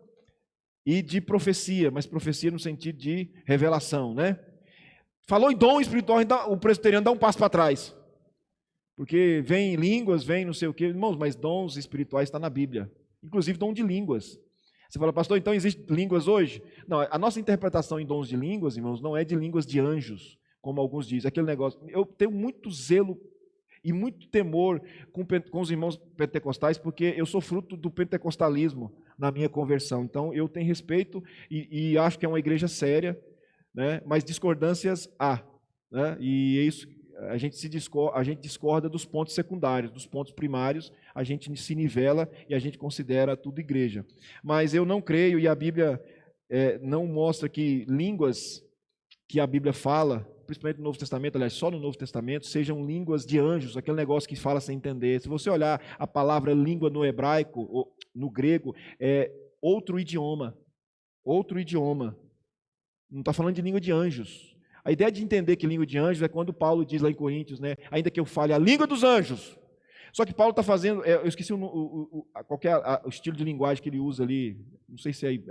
e de profecia, mas profecia no sentido de revelação, né? Falou em dom espiritual, o presbiteriano dá um passo para trás. Porque vem línguas, vem não sei o quê. Irmãos, mas dons espirituais está na Bíblia. Inclusive dom de línguas. Você fala, pastor, então existem línguas hoje? Não, a nossa interpretação em dons de línguas, irmãos, não é de línguas de anjos, como alguns dizem. Aquele negócio. Eu tenho muito zelo e muito temor com os irmãos pentecostais, porque eu sou fruto do pentecostalismo na minha conversão. Então, eu tenho respeito e acho que é uma igreja séria, né? Mas discordâncias há, né? E é isso, a gente discorda dos pontos secundários, dos pontos primários, a gente se nivela e a gente considera tudo igreja. Mas eu não creio, e a Bíblia não mostra que línguas que a Bíblia fala, principalmente no Novo Testamento, aliás, só no Novo Testamento, sejam línguas de anjos, aquele negócio que fala sem entender. Se você olhar a palavra língua no hebraico, ou no grego, é outro idioma. Outro idioma. Não está falando de língua de anjos. A ideia de entender que língua de anjos é quando Paulo diz lá em Coríntios, né, ainda que eu fale a língua dos anjos. Só que Paulo está fazendo, eu esqueci o estilo de linguagem que ele usa ali, não sei se ele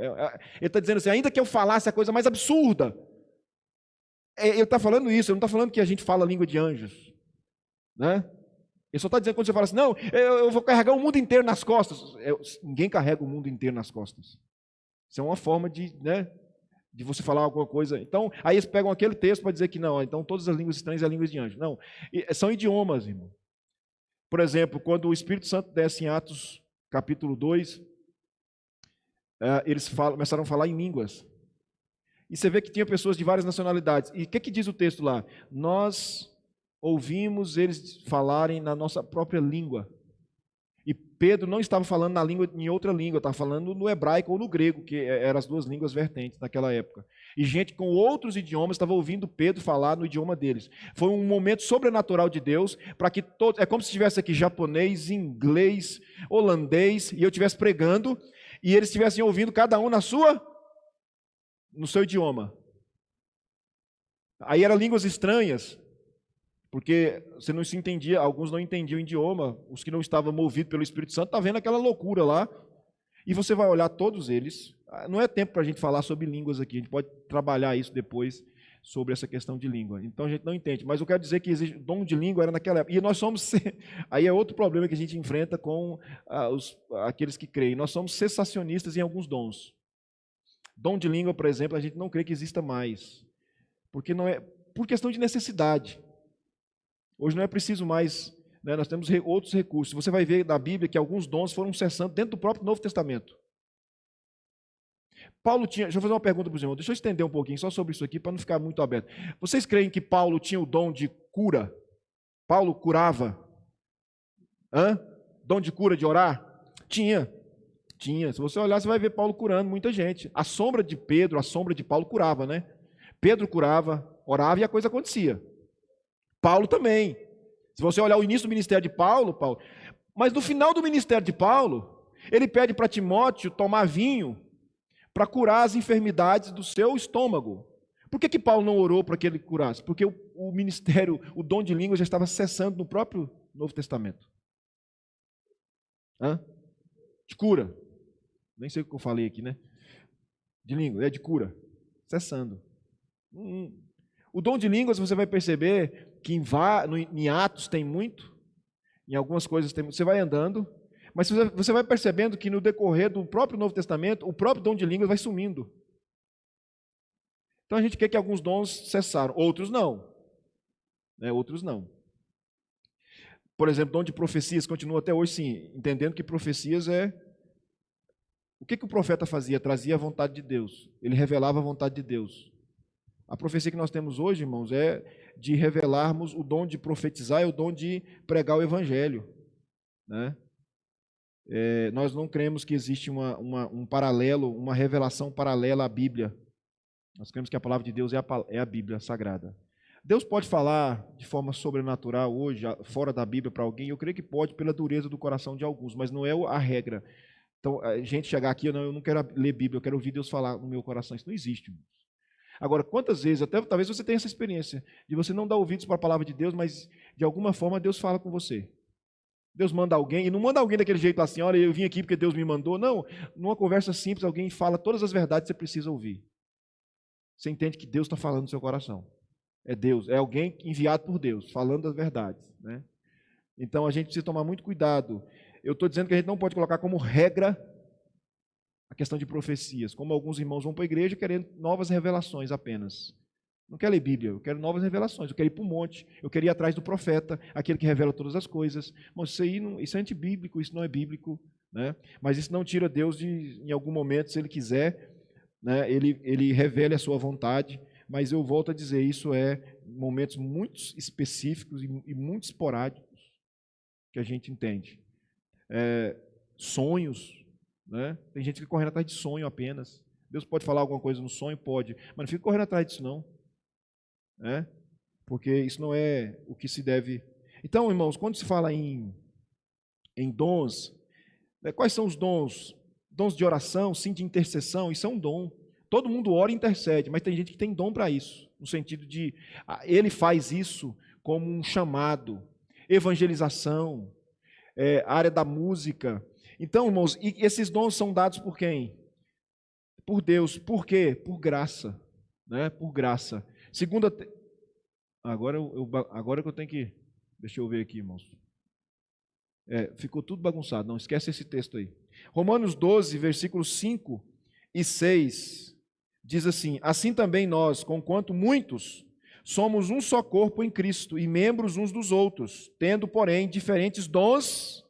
está dizendo assim, ainda que eu falasse a coisa mais absurda. Ele está falando isso, ele não está falando que a gente fala a língua de anjos. Né? Ele só está dizendo quando você fala assim, não, eu vou carregar o mundo inteiro nas costas. Ninguém carrega o mundo inteiro nas costas. Isso é uma forma de você falar alguma coisa. Então, aí eles pegam aquele texto para dizer que não, então todas as línguas estranhas são línguas de anjos. Não, são idiomas, irmão. Por exemplo, quando o Espírito Santo desce em Atos capítulo 2, eles começaram a falar em línguas. E você vê que tinha pessoas de várias nacionalidades. E o que diz o texto lá? Nós ouvimos eles falarem na nossa própria língua. E Pedro não estava falando em outra língua, estava falando no hebraico ou no grego, que eram as duas línguas vertentes naquela época. E gente com outros idiomas estava ouvindo Pedro falar no idioma deles. Foi um momento sobrenatural de Deus, para que todos, é como se estivesse aqui japonês, inglês, holandês, e eu estivesse pregando, e eles estivessem ouvindo cada um no seu idioma. Aí eram línguas estranhas, porque você não se entendia, alguns não entendiam o idioma, os que não estavam movidos pelo Espírito Santo, estavam vendo aquela loucura lá, e você vai olhar todos eles. Não é tempo para a gente falar sobre línguas aqui, a gente pode trabalhar isso depois, sobre essa questão de língua. Então a gente não entende, mas eu quero dizer que existe, o dom de língua era naquela época, e nós somos, aí é outro problema que a gente enfrenta com aqueles que creem, nós somos cessacionistas em alguns dons. Dom de língua, por exemplo, a gente não crê que exista mais, porque não é por questão de necessidade. Hoje não é preciso mais, né, nós temos outros recursos. Você vai ver na Bíblia que alguns dons foram cessando dentro do próprio Novo Testamento. Paulo tinha, deixa eu fazer uma pergunta para os irmãos, deixa eu estender um pouquinho só sobre isso aqui, para não ficar muito aberto. Vocês creem que Paulo tinha o dom de cura? Paulo curava? Dom de cura, de orar? Tinha. Se você olhar, você vai ver Paulo curando muita gente. A sombra de Pedro, a sombra de Paulo curava, né? Pedro curava, orava e a coisa acontecia. Paulo também. Se você olhar o início do ministério de Paulo, mas no final do ministério de Paulo, ele pede para Timóteo tomar vinho para curar as enfermidades do seu estômago. Por que Paulo não orou para que ele curasse? Porque o ministério, o dom de língua já estava cessando no próprio Novo Testamento. De cura. Nem sei o que eu falei aqui, né? De língua, de cura. Cessando. O dom de línguas você vai perceber que em Atos tem muito, em algumas coisas tem muito. Você vai andando, mas você vai percebendo que no decorrer do próprio Novo Testamento, o próprio dom de línguas vai sumindo. Então a gente quer que alguns dons cessaram, outros não. Outros não. Por exemplo, dom de profecias continua até hoje, sim, entendendo que profecias o que o profeta fazia? Trazia a vontade de Deus. Ele revelava a vontade de Deus. A profecia que nós temos hoje, irmãos, é de revelarmos o dom de profetizar e o dom de pregar o evangelho. Né? Nós não cremos que existe um paralelo, uma revelação paralela à Bíblia. Nós cremos que a palavra de Deus é a Bíblia Sagrada. Deus pode falar de forma sobrenatural hoje, fora da Bíblia para alguém? Eu creio que pode, pela dureza do coração de alguns, mas não é a regra. Então, a gente chegar aqui, eu não quero ler Bíblia, eu quero ouvir Deus falar no meu coração. Isso não existe, irmãos. Agora, quantas vezes, talvez você tenha essa experiência, de você não dar ouvidos para a palavra de Deus, mas de alguma forma Deus fala com você. Deus manda alguém, e não manda alguém daquele jeito assim, olha, eu vim aqui porque Deus me mandou. Não, numa conversa simples, alguém fala todas as verdades que você precisa ouvir. Você entende que Deus está falando no seu coração. É Deus, é alguém enviado por Deus, falando as verdades. Né? Então, a gente precisa tomar muito cuidado. Eu estou dizendo que a gente não pode colocar como regra a questão de profecias, como alguns irmãos vão para a igreja querendo novas revelações apenas. Não quero ler Bíblia, eu quero novas revelações, eu quero ir para o monte, eu quero ir atrás do profeta, aquele que revela todas as coisas. Mas isso é antibíblico, isso não é bíblico. Né? Mas isso não tira Deus de, em algum momento, se Ele quiser, né, ele revele a sua vontade, mas eu volto a dizer, isso é momentos muito específicos e muito esporádicos que a gente entende. Sonhos, né? Tem gente que correndo atrás de sonho apenas. Deus pode falar alguma coisa no sonho? Pode, mas não fica correndo atrás disso não. Né? Porque isso não é o que se deve. Então, irmãos, quando se fala em dons, né, quais são os dons? Dons de oração, sim, de intercessão, isso é um dom. Todo mundo ora e intercede, mas tem gente que tem dom para isso, no sentido de, ele faz isso como um chamado, evangelização, área da música. Então, irmãos, e esses dons são dados por quem? Por Deus. Por quê? Por graça. Né? Por graça. Agora que eu tenho que... Deixa eu ver aqui, irmãos. Ficou tudo bagunçado. Não, esquece esse texto aí. Romanos 12, versículos 5 e 6, diz assim: assim também nós, conquanto muitos, somos um só corpo em Cristo e membros uns dos outros, tendo, porém, diferentes dons,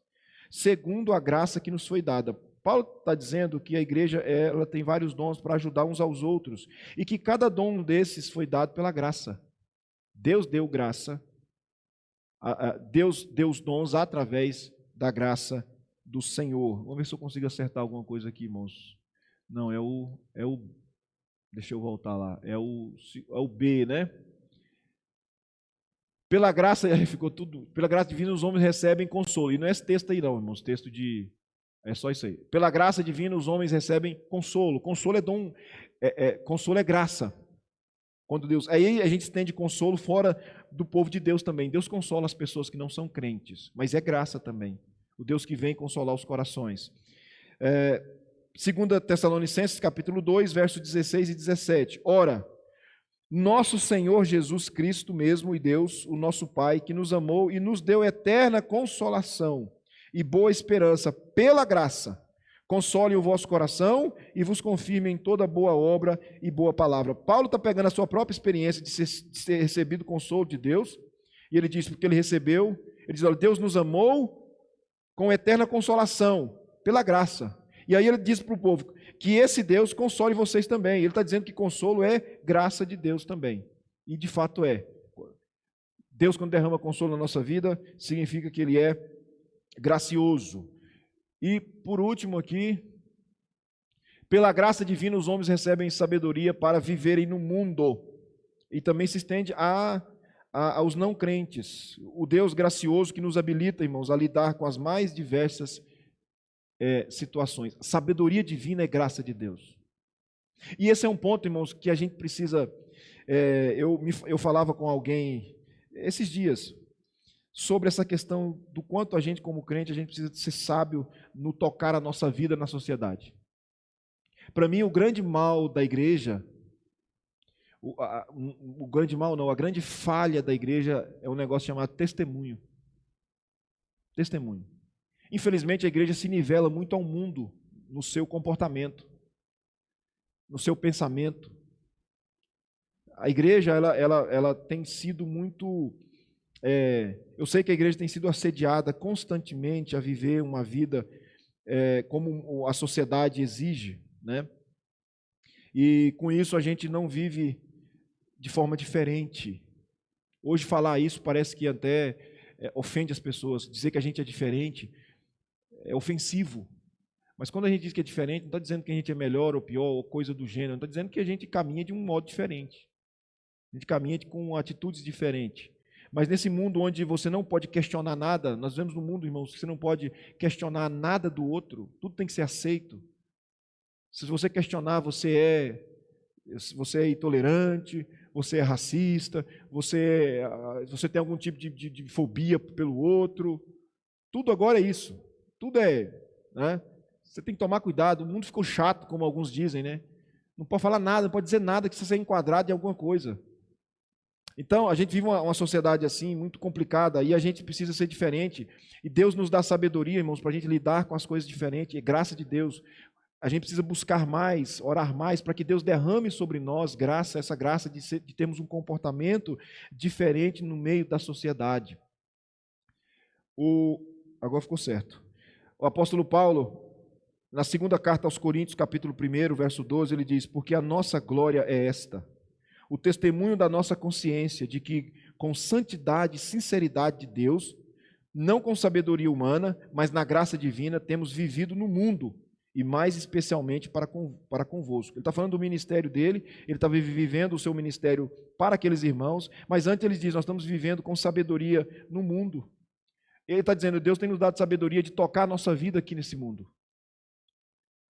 segundo a graça que nos foi dada. Paulo está dizendo que a igreja ela tem vários dons para ajudar uns aos outros, e que cada dom desses foi dado pela graça. Deus deu graça, Deus deu os dons através da graça do Senhor. Vamos ver se eu consigo acertar alguma coisa aqui, irmãos. Não, deixa eu voltar lá. É o B, né? Pela graça, ficou tudo. Pela graça divina, os homens recebem consolo. E não é esse texto aí, não, irmãos. Texto de. É só isso aí. Pela graça divina, os homens recebem consolo. Consolo é dom. Consolo é graça. Quando Deus. Aí a gente estende consolo fora do povo de Deus também. Deus consola as pessoas que não são crentes, mas é graça também. O Deus que vem consolar os corações. 2 Tessalonicenses, capítulo 2, versos 16 e 17. Ora, nosso Senhor Jesus Cristo mesmo e Deus, o nosso Pai, que nos amou e nos deu eterna consolação e boa esperança pela graça, console o vosso coração e vos confirme em toda boa obra e boa palavra. Paulo está pegando a sua própria experiência de ter recebido consolo de Deus, e ele diz, porque ele recebeu, ele diz, olha, Deus nos amou com eterna consolação, pela graça. E aí ele diz para o povo que esse Deus console vocês também. Ele está dizendo que consolo é graça de Deus também. E de fato é. Deus, quando derrama consolo na nossa vida, significa que Ele é gracioso. E por último aqui, pela graça divina os homens recebem sabedoria para viverem no mundo. E também se estende aos não crentes. O Deus gracioso que nos habilita, irmãos, a lidar com as mais diversas situações. Sabedoria divina é graça de Deus. E esse é um ponto, irmãos, que a gente precisa... eu falava com alguém esses dias sobre essa questão do quanto a gente, como crente, a gente precisa ser sábio no tocar a nossa vida na sociedade. Para mim, o grande mal da igreja, o grande mal não, a grande falha da igreja é um negócio chamado testemunho. Testemunho. Infelizmente, a igreja se nivela muito ao mundo no seu comportamento, no seu pensamento. A igreja, ela tem sido muito... eu sei que a igreja tem sido assediada constantemente a viver uma vida como a sociedade exige, né? E com isso a gente não vive de forma diferente. Hoje falar isso parece que até ofende as pessoas. Dizer que a gente é diferente é ofensivo. Mas quando a gente diz que é diferente, não está dizendo que a gente é melhor ou pior, ou coisa do gênero, não está dizendo que a gente caminha de um modo diferente. A gente caminha com atitudes diferentes. Mas nesse mundo onde você não pode questionar nada, nós vemos no mundo, irmãos, que você não pode questionar nada do outro, tudo tem que ser aceito. Se você questionar, você é intolerante, você é racista, você tem algum tipo de fobia pelo outro. Tudo agora é isso. Tudo né? Você tem que tomar cuidado. O mundo ficou chato, como alguns dizem, né? Não pode falar nada, não pode dizer nada que você seja enquadrado em alguma coisa. Então, a gente vive uma sociedade assim, muito complicada, e a gente precisa ser diferente. E Deus nos dá sabedoria, irmãos, para a gente lidar com as coisas diferentes. É graça de Deus. A gente precisa buscar mais, orar mais, para que Deus derrame sobre nós essa graça de termos um comportamento diferente no meio da sociedade. Agora ficou certo. O apóstolo Paulo, na segunda carta aos Coríntios, capítulo 1, verso 12, ele diz, porque a nossa glória é esta, o testemunho da nossa consciência de que, com santidade e sinceridade de Deus, não com sabedoria humana, mas na graça divina, temos vivido no mundo, e mais especialmente para convosco. Ele está falando do ministério dele, ele está vivendo o seu ministério para aqueles irmãos, mas antes ele diz, nós estamos vivendo com sabedoria no mundo. Ele está dizendo, Deus tem nos dado sabedoria de tocar a nossa vida aqui nesse mundo.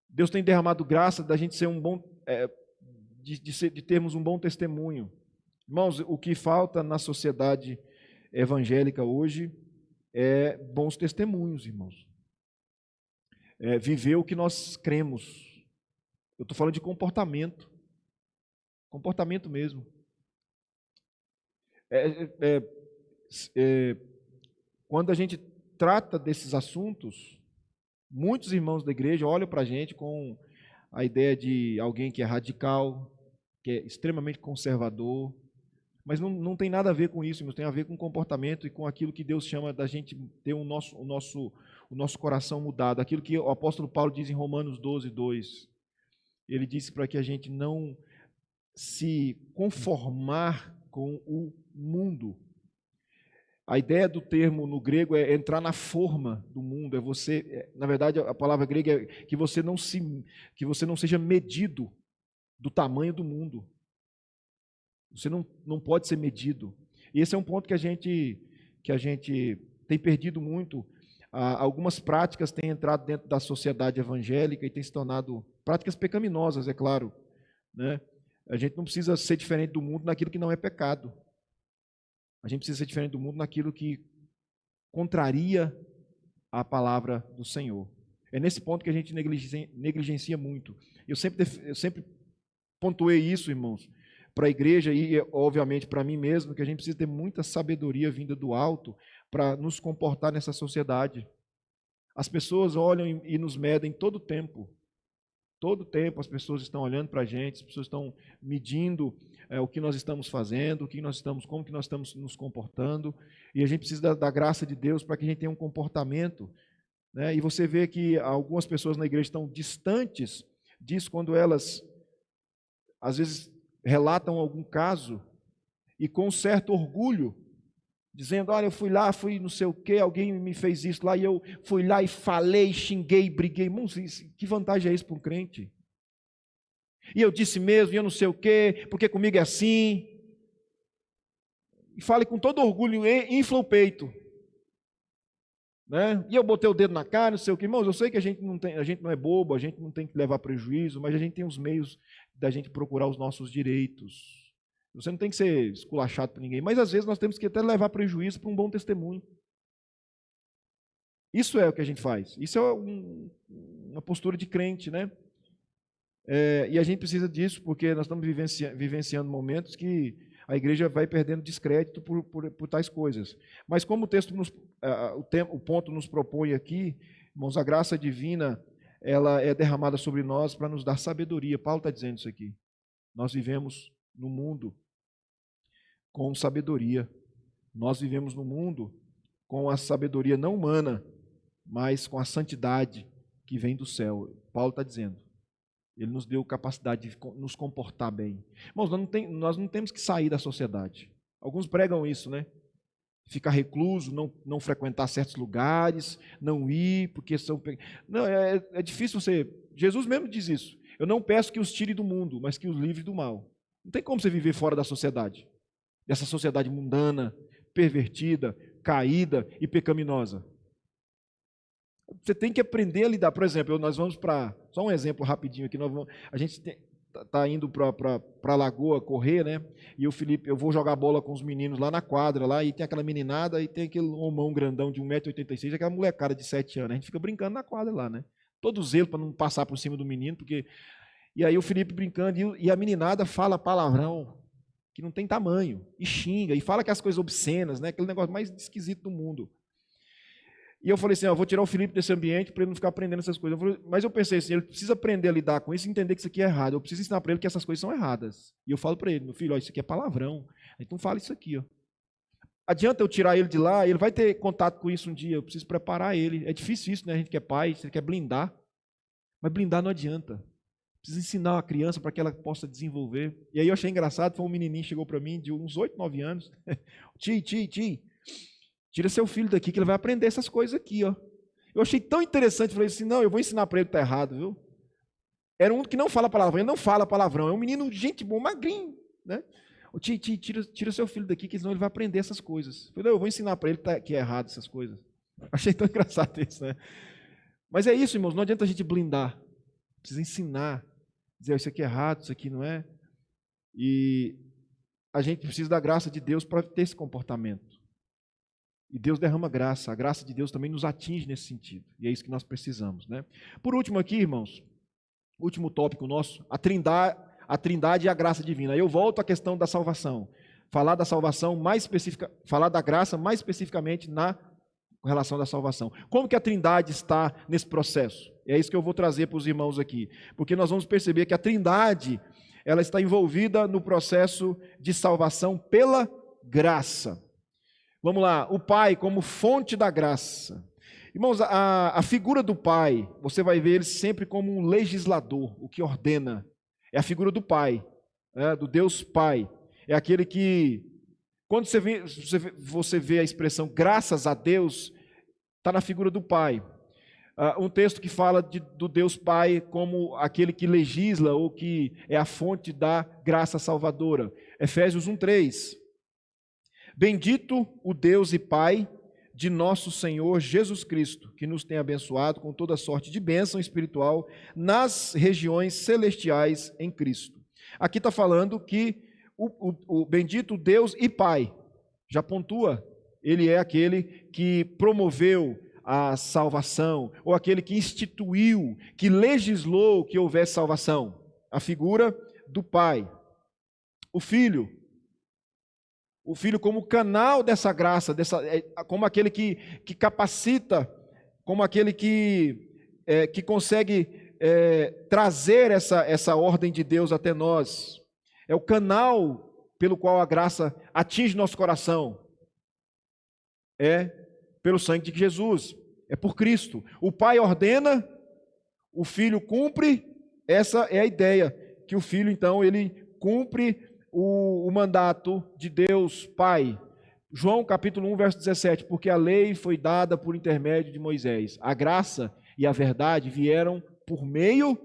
Deus tem derramado graça da gente ser um bom, de termos um bom testemunho. Irmãos, o que falta na sociedade evangélica hoje é bons testemunhos, irmãos. Viver o que nós cremos. Eu estou falando de comportamento. Comportamento mesmo. Quando a gente trata desses assuntos, muitos irmãos da igreja olham para a gente com a ideia de alguém que é radical, que é extremamente conservador, mas não tem nada a ver com isso, tem a ver com comportamento e com aquilo que Deus chama da gente ter o nosso coração mudado, aquilo que o apóstolo Paulo diz em Romanos 12:2. Ele disse para que a gente não se conformar com o mundo. A ideia do termo no grego é entrar na forma do mundo, é você, na verdade a palavra grega é que você não seja medido do tamanho do mundo. Você não pode ser medido. E esse é um ponto que a gente tem perdido muito. Algumas práticas têm entrado dentro da sociedade evangélica e têm se tornado práticas pecaminosas, é claro, né? A gente não precisa ser diferente do mundo naquilo que não é pecado. A gente precisa ser diferente do mundo naquilo que contraria a palavra do Senhor. É nesse ponto que a gente negligencia muito. Eu sempre pontuei isso, irmãos, para a igreja e, obviamente, para mim mesmo, que a gente precisa ter muita sabedoria vinda do alto para nos comportar nessa sociedade. As pessoas olham e nos medem todo o tempo. Todo o tempo as pessoas estão olhando para a gente, as pessoas estão medindo o que nós estamos fazendo, como que nós estamos nos comportando, e a gente precisa da graça de Deus para que a gente tenha um comportamento, né? E você vê que algumas pessoas na igreja estão distantes disso quando elas, às vezes, relatam algum caso e com um certo orgulho, dizendo, olha, eu fui lá, fui não sei o quê, alguém me fez isso lá, e eu fui lá e falei, xinguei, briguei. Irmãos, que vantagem é isso para um crente? E eu disse mesmo, e eu não sei o quê, porque comigo é assim. E fale com todo orgulho, infla o peito. Né? E eu botei o dedo na cara, não sei o quê. Irmãos, eu sei que a gente não é bobo, a gente não tem que levar prejuízo, mas a gente tem os meios da gente procurar os nossos direitos. Você não tem que ser esculachado por ninguém, mas às vezes nós temos que até levar prejuízo para um bom testemunho. Isso é o que a gente faz. Isso é uma postura de crente, né? E a gente precisa disso porque nós estamos vivenciando momentos que a igreja vai perdendo descrédito por tais coisas. Mas como o texto o ponto nos propõe aqui, irmãos, a graça divina, ela é derramada sobre nós para nos dar sabedoria. Paulo está dizendo isso aqui. Nós vivemos no mundo com sabedoria. Nós vivemos no mundo com a sabedoria não humana, mas com a santidade que vem do céu. Paulo está dizendo. Ele nos deu capacidade de nos comportar bem. Irmãos, nós não temos que sair da sociedade. Alguns pregam isso, né? Ficar recluso, não frequentar certos lugares, não ir, porque são... Não, é difícil você... Jesus mesmo diz isso. Eu não peço que os tire do mundo, mas que os livre do mal. Não tem como você viver fora da sociedade. Dessa sociedade mundana, pervertida, caída e pecaminosa. Você tem que aprender a lidar. Por exemplo, nós vamos para... Só um exemplo rapidinho aqui. A gente está indo para a Lagoa correr, né? E o Felipe, eu vou jogar bola com os meninos lá na quadra, lá, e tem aquela meninada, e tem aquele homão grandão de 1,86 m, aquela molecada de 7 anos. A gente fica brincando na quadra lá, né? Todo zelo para não passar por cima do menino, porque... E aí o Felipe brincando, e a meninada fala palavrão, que não tem tamanho, e xinga, e fala aquelas coisas obscenas, né? Aquele negócio mais esquisito do mundo. E eu falei assim, eu vou tirar o Felipe desse ambiente para ele não ficar aprendendo essas coisas. Mas eu pensei assim, ele precisa aprender a lidar com isso e entender que isso aqui é errado. Eu preciso ensinar para ele que essas coisas são erradas. E eu falo para ele, meu filho, ó, isso aqui é palavrão. Então fala isso aqui. Ó. Adianta eu tirar ele de lá, ele vai ter contato com isso um dia, eu preciso preparar ele. É difícil isso, né? A gente quer pai, você quer blindar. Mas blindar não adianta. Precisa ensinar a criança para que ela possa desenvolver. E aí eu achei engraçado, foi um menininho que chegou para mim de uns 8, 9 anos. Tio, tira seu filho daqui que ele vai aprender essas coisas aqui, ó. Eu achei tão interessante, falei assim, não, eu vou ensinar para ele que está errado, viu? Era um que não fala palavrão, ele não fala palavrão, é um menino, gente boa, magrinho, né? Tio, tira seu filho daqui que senão ele vai aprender essas coisas. Eu falei, eu vou ensinar para ele que é errado essas coisas. Achei tão engraçado isso, né? Mas é isso, irmãos, não adianta a gente blindar. Precisa ensinar, dizer isso aqui é errado, isso aqui não é. E a gente precisa da graça de Deus para ter esse comportamento. E Deus derrama graça, a graça de Deus também nos atinge nesse sentido. E é isso que nós precisamos, né? Por último aqui, irmãos, último tópico nosso, a trindade e a graça divina. Aí eu volto à questão da salvação. Falar da salvação mais específica, falar da graça mais especificamente na relação da salvação. Como que a trindade está nesse processo? É isso que eu vou trazer para os irmãos aqui. Porque nós vamos perceber que a trindade, ela está envolvida no processo de salvação pela graça. Vamos lá, o Pai como fonte da graça. Irmãos, a figura do Pai, você vai ver ele sempre como um legislador, o que ordena. É a figura do Pai, né, do Deus Pai. É aquele que, quando você vê a expressão graças a Deus, está na figura do Pai. Um texto que fala do Deus Pai como aquele que legisla ou que é a fonte da graça salvadora. Efésios 1:3. Bendito o Deus e Pai de nosso Senhor Jesus Cristo, que nos tem abençoado com toda sorte de bênção espiritual nas regiões celestiais em Cristo. Aqui está falando que o bendito Deus e Pai, já pontua, ele é aquele que promoveu a salvação, ou aquele que instituiu, que legislou que houvesse salvação. A figura do Pai. O Filho como canal dessa graça, como aquele que capacita, como aquele que consegue trazer essa ordem de Deus até nós. É o canal pelo qual a graça atinge nosso coração. É pelo sangue de Jesus, é por Cristo. O Pai ordena, o Filho cumpre, essa é a ideia, que o Filho, então, ele cumpre o mandato de Deus Pai. João capítulo 1, verso 17, porque a lei foi dada por intermédio de Moisés, a graça e a verdade vieram por meio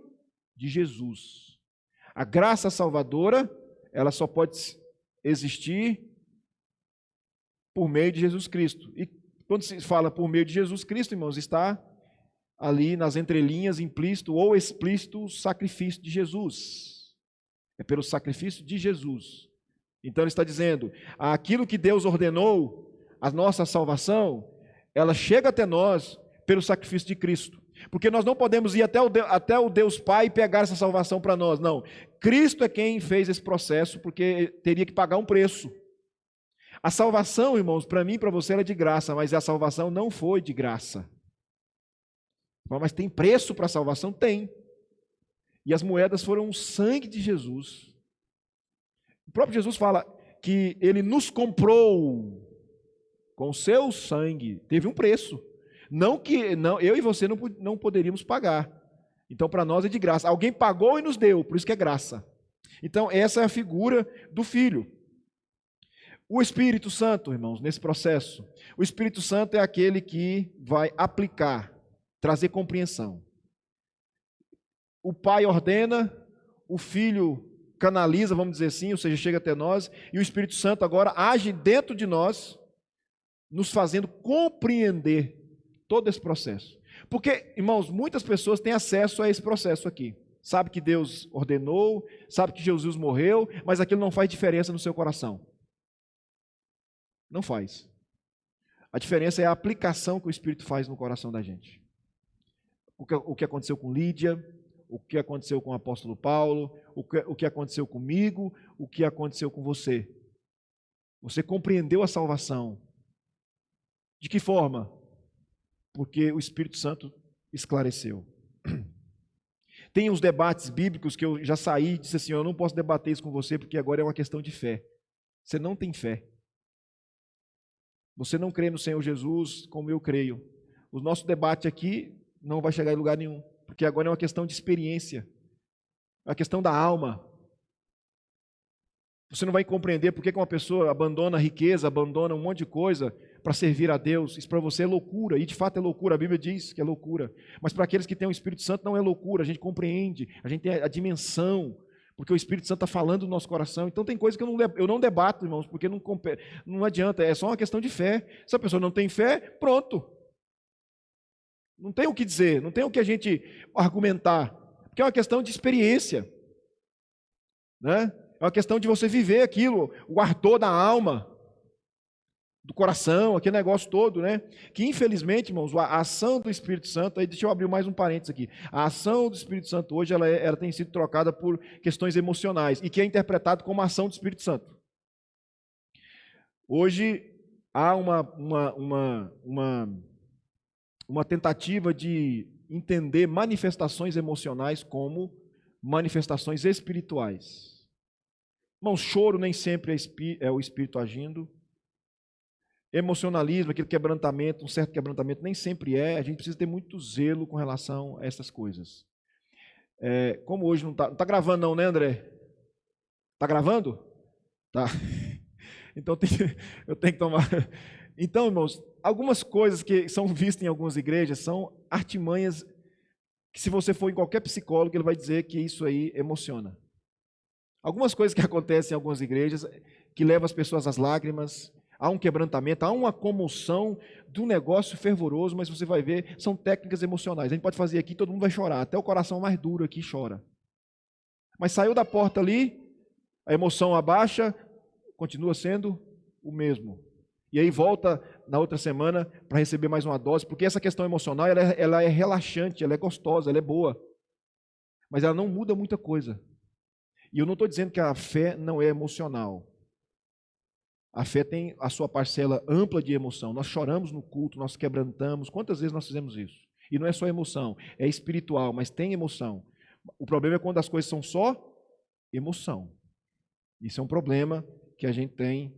de Jesus. A graça salvadora, ela só pode existir por meio de Jesus Cristo. E quando se fala por meio de Jesus Cristo, irmãos, está ali nas entrelinhas, implícito ou explícito, o sacrifício de Jesus. É pelo sacrifício de Jesus. Então ele está dizendo, aquilo que Deus ordenou, a nossa salvação, ela chega até nós pelo sacrifício de Cristo. Porque nós não podemos ir até o Deus Pai e pegar essa salvação para nós, não. Cristo é quem fez esse processo, porque teria que pagar um preço. A salvação, irmãos, para mim e para você era de graça, mas a salvação não foi de graça. Mas tem preço para a salvação? Tem. E as moedas foram o sangue de Jesus. O próprio Jesus fala que ele nos comprou com o seu sangue. Teve um preço. Não, eu e você não poderíamos pagar. Então, para nós é de graça. Alguém pagou e nos deu, por isso que é graça. Então, essa é a figura do Filho. O Espírito Santo, irmãos, nesse processo. O Espírito Santo é aquele que vai aplicar, trazer compreensão. O Pai ordena, o Filho canaliza, vamos dizer assim, ou seja, chega até nós, e o Espírito Santo agora age dentro de nós, nos fazendo compreender todo esse processo. Porque, irmãos, muitas pessoas têm acesso a esse processo aqui. Sabe que Deus ordenou, sabe que Jesus morreu, mas aquilo não faz diferença no seu coração. Não faz. A diferença é a aplicação que o Espírito faz no coração da gente. O que aconteceu com Lídia, o que aconteceu com o apóstolo Paulo, o que aconteceu comigo, o que aconteceu com você. Você compreendeu a salvação. De que forma? Porque o Espírito Santo esclareceu. Tem uns debates bíblicos que eu já saí e disse assim, eu não posso debater isso com você porque agora é uma questão de fé. Você não tem fé. Você não crê no Senhor Jesus como eu creio. O nosso debate aqui não vai chegar em lugar nenhum, porque agora é uma questão de experiência. É a questão da alma. Você não vai compreender por que uma pessoa abandona a riqueza, abandona um monte de coisa para servir a Deus. Isso para você é loucura, e de fato é loucura, a Bíblia diz que é loucura. Mas para aqueles que têm o Espírito Santo não é loucura, a gente compreende, a gente tem a dimensão, porque o Espírito Santo está falando no nosso coração. Então tem coisa que eu não debato, irmãos, porque não adianta, é só uma questão de fé. Se a pessoa não tem fé, pronto. Não tem o que dizer, não tem o que a gente argumentar, porque é uma questão de experiência, né? É uma questão de você viver aquilo, o ardor da alma, do coração, aquele negócio todo, né? Que infelizmente, irmãos, a ação do Espírito Santo, aí deixa eu abrir mais um parênteses aqui. A ação do Espírito Santo hoje, ela tem sido trocada por questões emocionais, e que é interpretado como a ação do Espírito Santo. Hoje há uma tentativa de entender manifestações emocionais como manifestações espirituais. Irmãos, choro nem sempre é o Espírito agindo. Emocionalismo, aquele quebrantamento, um certo quebrantamento, nem sempre é. A gente precisa ter muito zelo com relação a essas coisas. Como hoje não está gravando não, né, André? Está gravando? Tá. Então eu tenho que tomar... Então, irmãos, algumas coisas que são vistas em algumas igrejas são artimanhas que, se você for em qualquer psicólogo, ele vai dizer que isso aí emociona. Algumas coisas que acontecem em algumas igrejas que levam as pessoas às lágrimas, há um quebrantamento, há uma comoção do negócio fervoroso, mas você vai ver, são técnicas emocionais. A gente pode fazer aqui, todo mundo vai chorar, até o coração mais duro aqui chora. Mas saiu da porta ali, a emoção abaixa, continua sendo o mesmo. E aí volta na outra semana para receber mais uma dose, porque essa questão emocional ela é relaxante, ela é gostosa, ela é boa, mas ela não muda muita coisa. E eu não estou dizendo que a fé não é emocional. A fé tem a sua parcela ampla de emoção. Nós choramos no culto, nós quebrantamos. Quantas vezes nós fizemos isso? E não é só emoção, é espiritual, mas tem emoção. O problema é quando as coisas são só emoção. Isso é um problema que a gente tem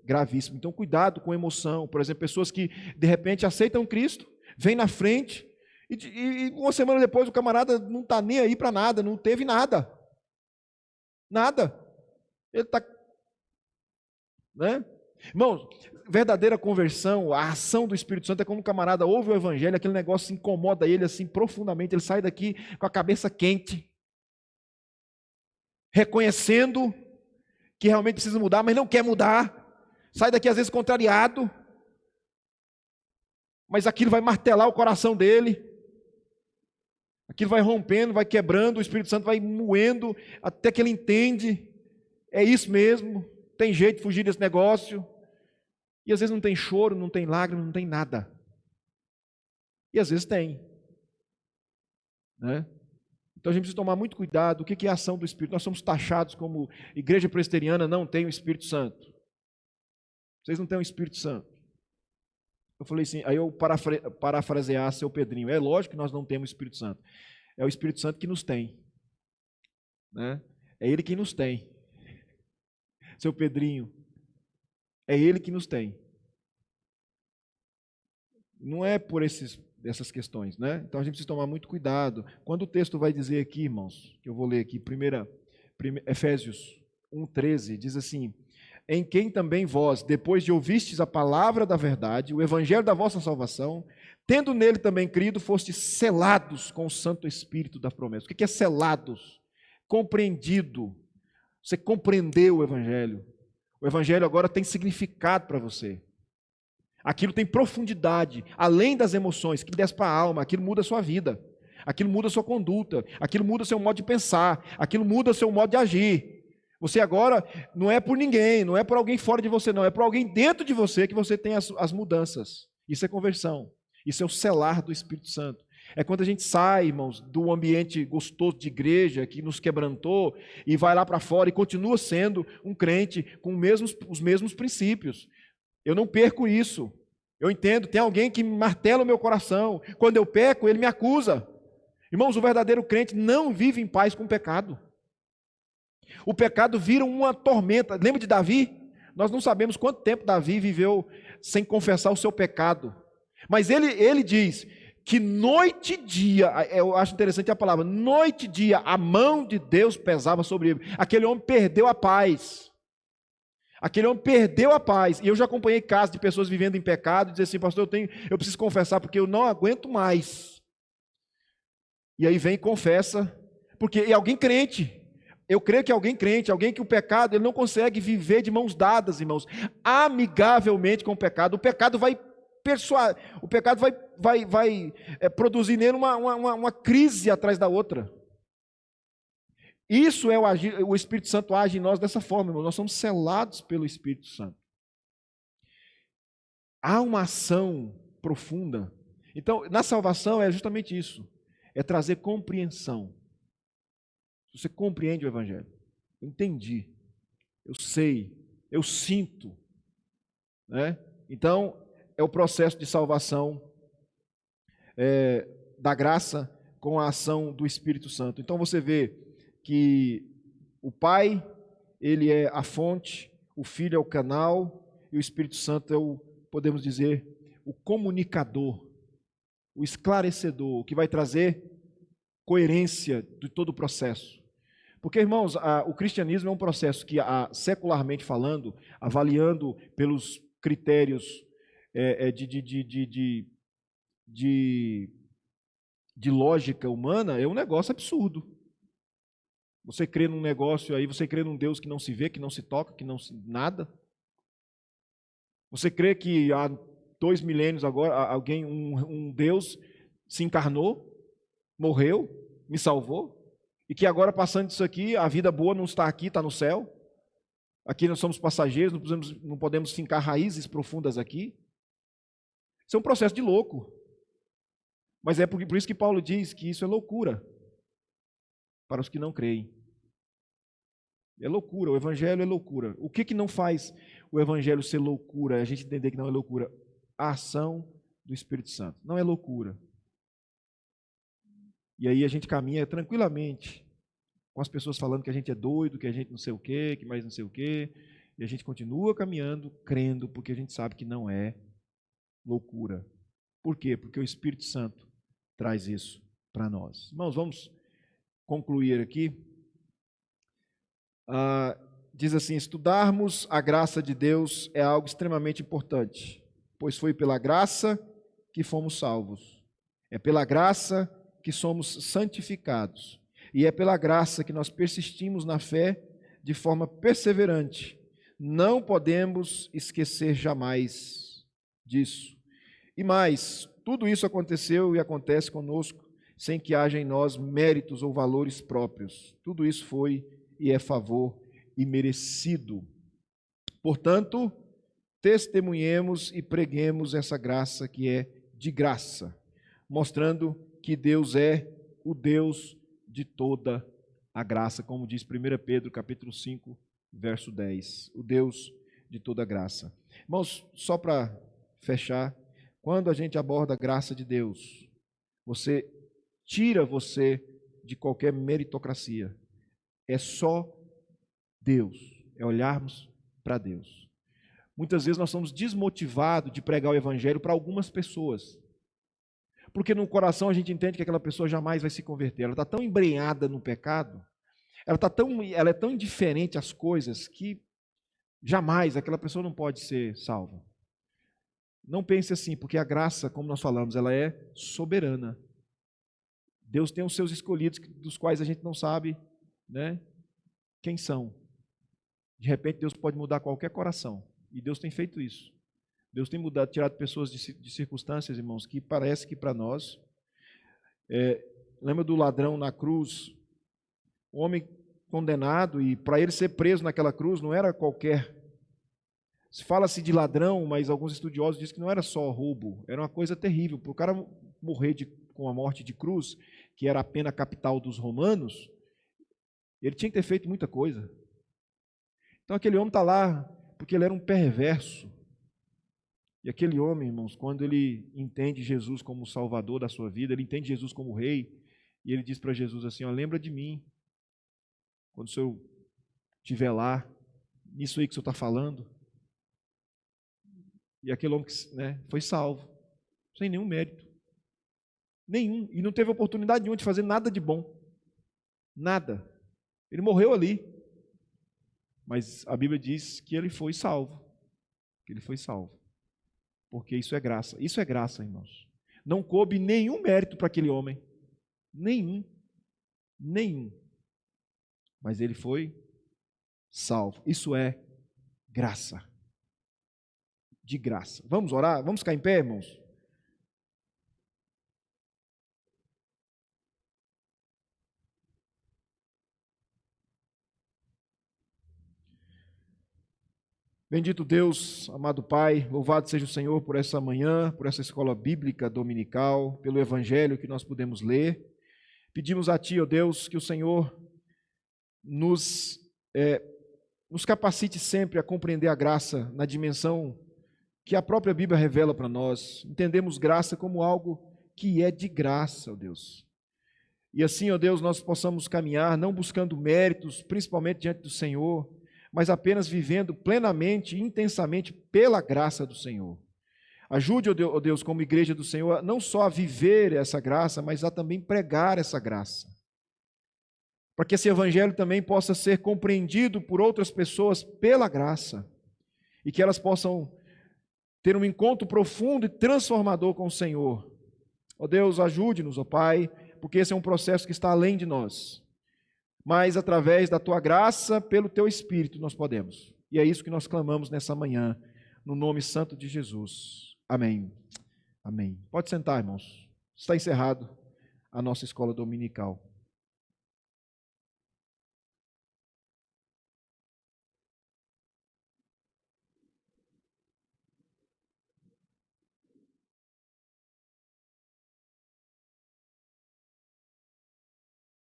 gravíssimo. Então, cuidado com emoção. Por exemplo, pessoas que de repente aceitam Cristo, vêm na frente, e uma semana depois o camarada não está nem aí para nada, não teve nada. Nada. Ele está... Né? Irmãos, verdadeira conversão, a ação do Espírito Santo é quando o camarada ouve o Evangelho, aquele negócio incomoda ele assim profundamente, ele sai daqui com a cabeça quente, reconhecendo que realmente precisa mudar, mas não quer mudar, sai daqui às vezes contrariado, mas aquilo vai martelar o coração dele, aquilo vai rompendo, vai quebrando, o Espírito Santo vai moendo, até que ele entende, é isso mesmo, tem jeito de fugir desse negócio, e às vezes não tem choro, não tem lágrima, não tem nada, e às vezes tem, né? Então a gente precisa tomar muito cuidado, o que é a ação do Espírito? Nós somos taxados como igreja presbiteriana, não tem o Espírito Santo, vocês não têm o Espírito Santo. Eu falei assim, aí eu parafrasear seu Pedrinho, é lógico que nós não temos o Espírito Santo, é o Espírito Santo que nos tem, né? É Ele que nos tem, seu Pedrinho, é Ele que nos tem, não é por essas questões, né? Então a gente precisa tomar muito cuidado, quando o texto vai dizer aqui, irmãos, que eu vou ler aqui, Efésios 1:13, diz assim, em quem também vós, depois de ouvistes a palavra da verdade, o evangelho da vossa salvação, tendo nele também crido, fostes selados com o Santo Espírito da promessa. O que é selados? Compreendido. Você compreendeu o evangelho. O evangelho agora tem significado para você. Aquilo tem profundidade, além das emoções, que desce para a alma, aquilo muda a sua vida, aquilo muda a sua conduta, aquilo muda o seu modo de pensar, aquilo muda o seu modo de agir. Você agora não é por ninguém, não é por alguém fora de você, não. É por alguém dentro de você que você tem as mudanças. Isso é conversão. Isso é o selar do Espírito Santo. É quando a gente sai, irmãos, do ambiente gostoso de igreja que nos quebrantou e vai lá para fora e continua sendo um crente com os mesmos princípios. Eu não perco isso. Eu entendo, tem alguém que martela o meu coração. Quando eu peco, ele me acusa. Irmãos, o verdadeiro crente não vive em paz com o pecado. O pecado vira uma tormenta. Lembra de Davi? Nós não sabemos quanto tempo Davi viveu sem confessar o seu pecado. Mas ele diz que noite e dia, eu acho interessante a palavra, noite e dia, a mão de Deus pesava sobre ele. Aquele homem perdeu a paz. Aquele homem perdeu a paz. E eu já acompanhei casos de pessoas vivendo em pecado e dizer assim, pastor, eu preciso confessar porque eu não aguento mais. E aí vem e confessa, porque é alguém crente. Eu creio que alguém crente, alguém que o pecado, ele não consegue viver de mãos dadas, irmãos, amigavelmente com o pecado. O pecado vai o pecado vai produzir nele uma crise atrás da outra. Isso é o Espírito Santo age em nós dessa forma, irmão. Nós somos selados pelo Espírito Santo. Há uma ação profunda. Então, na salvação é justamente isso. É trazer compreensão. Você compreende o Evangelho. Eu entendi. Eu sei. Eu sinto. Né? Então, é o processo de salvação da graça com a ação do Espírito Santo. Então, você vê que o Pai, ele é a fonte, o Filho é o canal, e o Espírito Santo é podemos dizer, o comunicador, o esclarecedor, o que vai trazer coerência de todo o processo. Porque, irmãos, o cristianismo é um processo que, secularmente falando, avaliando pelos critérios de lógica humana, é um negócio absurdo. Você crê num negócio aí, você crê num Deus que não se vê, que não se toca, que não se nada. Você crê que há 2 milênios agora, um Deus se encarnou, morreu, me salvou, e que agora passando disso aqui, a vida boa não está aqui, está no céu. Aqui nós somos passageiros, não podemos fincar raízes profundas aqui. Isso é um processo de louco. Mas é por isso que Paulo diz que isso é loucura para os que não creem. É loucura, o Evangelho é loucura. O que não faz o Evangelho ser loucura? É a gente entender que não é loucura. A ação do Espírito Santo. Não é loucura. E aí a gente caminha tranquilamente, com as pessoas falando que a gente é doido, que a gente não sei o quê, que mais não sei o quê. E a gente continua caminhando, crendo, porque a gente sabe que não é loucura. Por quê? Porque o Espírito Santo traz isso para nós. Irmãos, vamos concluir aqui. Diz assim, estudarmos a graça de Deus é algo extremamente importante, pois foi pela graça que fomos salvos. É pela graça que somos santificados. E é pela graça que nós persistimos na fé de forma perseverante. Não podemos esquecer jamais disso. E mais, tudo isso aconteceu e acontece conosco sem que haja em nós méritos ou valores próprios. Tudo isso foi e é favor imerecido. Portanto, testemunhemos e preguemos essa graça que é de graça, mostrando que Deus é o Deus de toda a graça, como diz 1 Pedro capítulo 5, verso 10, o Deus de toda a graça. Irmãos, só para fechar, quando a gente aborda a graça de Deus, tira você de qualquer meritocracia. É só Deus, é olharmos para Deus. Muitas vezes nós somos desmotivados de pregar o Evangelho para algumas pessoas, porque no coração a gente entende que aquela pessoa jamais vai se converter. Ela está tão embrenhada no pecado, ela é tão indiferente às coisas que jamais aquela pessoa não pode ser salva. Não pense assim, porque a graça, como nós falamos, ela é soberana. Deus tem os seus escolhidos, dos quais a gente não sabe, né, quem são. De repente Deus pode mudar qualquer coração, e Deus tem feito isso. Deus tem tirado pessoas de circunstâncias, irmãos, que parece que para nós, lembra do ladrão na cruz, o homem condenado, e para ele ser preso naquela cruz não era qualquer. Se fala-se de ladrão, mas alguns estudiosos dizem que não era só roubo, era uma coisa terrível. Para o cara morrer com a morte de cruz, que era a pena capital dos romanos, ele tinha que ter feito muita coisa. Então aquele homem está lá porque ele era um perverso. E aquele homem, irmãos, quando ele entende Jesus como Salvador da sua vida, ele entende Jesus como Rei, e ele diz para Jesus assim, lembra de mim, quando o Senhor estiver lá, nisso aí que o Senhor está falando. E aquele homem foi salvo, sem nenhum mérito. Nenhum. E não teve oportunidade nenhuma de fazer nada de bom. Nada. Ele morreu ali. Mas a Bíblia diz que ele foi salvo. Que ele foi salvo. Porque isso é graça. Isso é graça, irmãos. Não coube nenhum mérito para aquele homem. Nenhum. Nenhum. Mas ele foi salvo. Isso é graça. De graça. Vamos orar? Vamos ficar em pé, irmãos? Bendito Deus, amado Pai, louvado seja o Senhor por essa manhã, por essa escola bíblica dominical, pelo Evangelho que nós pudemos ler. Pedimos a Ti, ó Deus, que o Senhor nos capacite sempre a compreender a graça na dimensão que a própria Bíblia revela para nós. Entendemos graça como algo que é de graça, ó Deus. E assim, ó Deus, nós possamos caminhar, não buscando méritos, principalmente diante do Senhor, mas apenas vivendo plenamente e intensamente pela graça do Senhor. Ajude, ó Deus, como igreja do Senhor, não só a viver essa graça, mas a também pregar essa graça. Para que esse evangelho também possa ser compreendido por outras pessoas pela graça, e que elas possam ter um encontro profundo e transformador com o Senhor. Ó Deus, ajude-nos, ó Pai, porque esse é um processo que está além de nós. Mas através da Tua graça, pelo Teu Espírito, nós podemos. E é isso que nós clamamos nessa manhã, no nome santo de Jesus. Amém. Amém. Pode sentar, irmãos. Está encerrado a nossa escola dominical.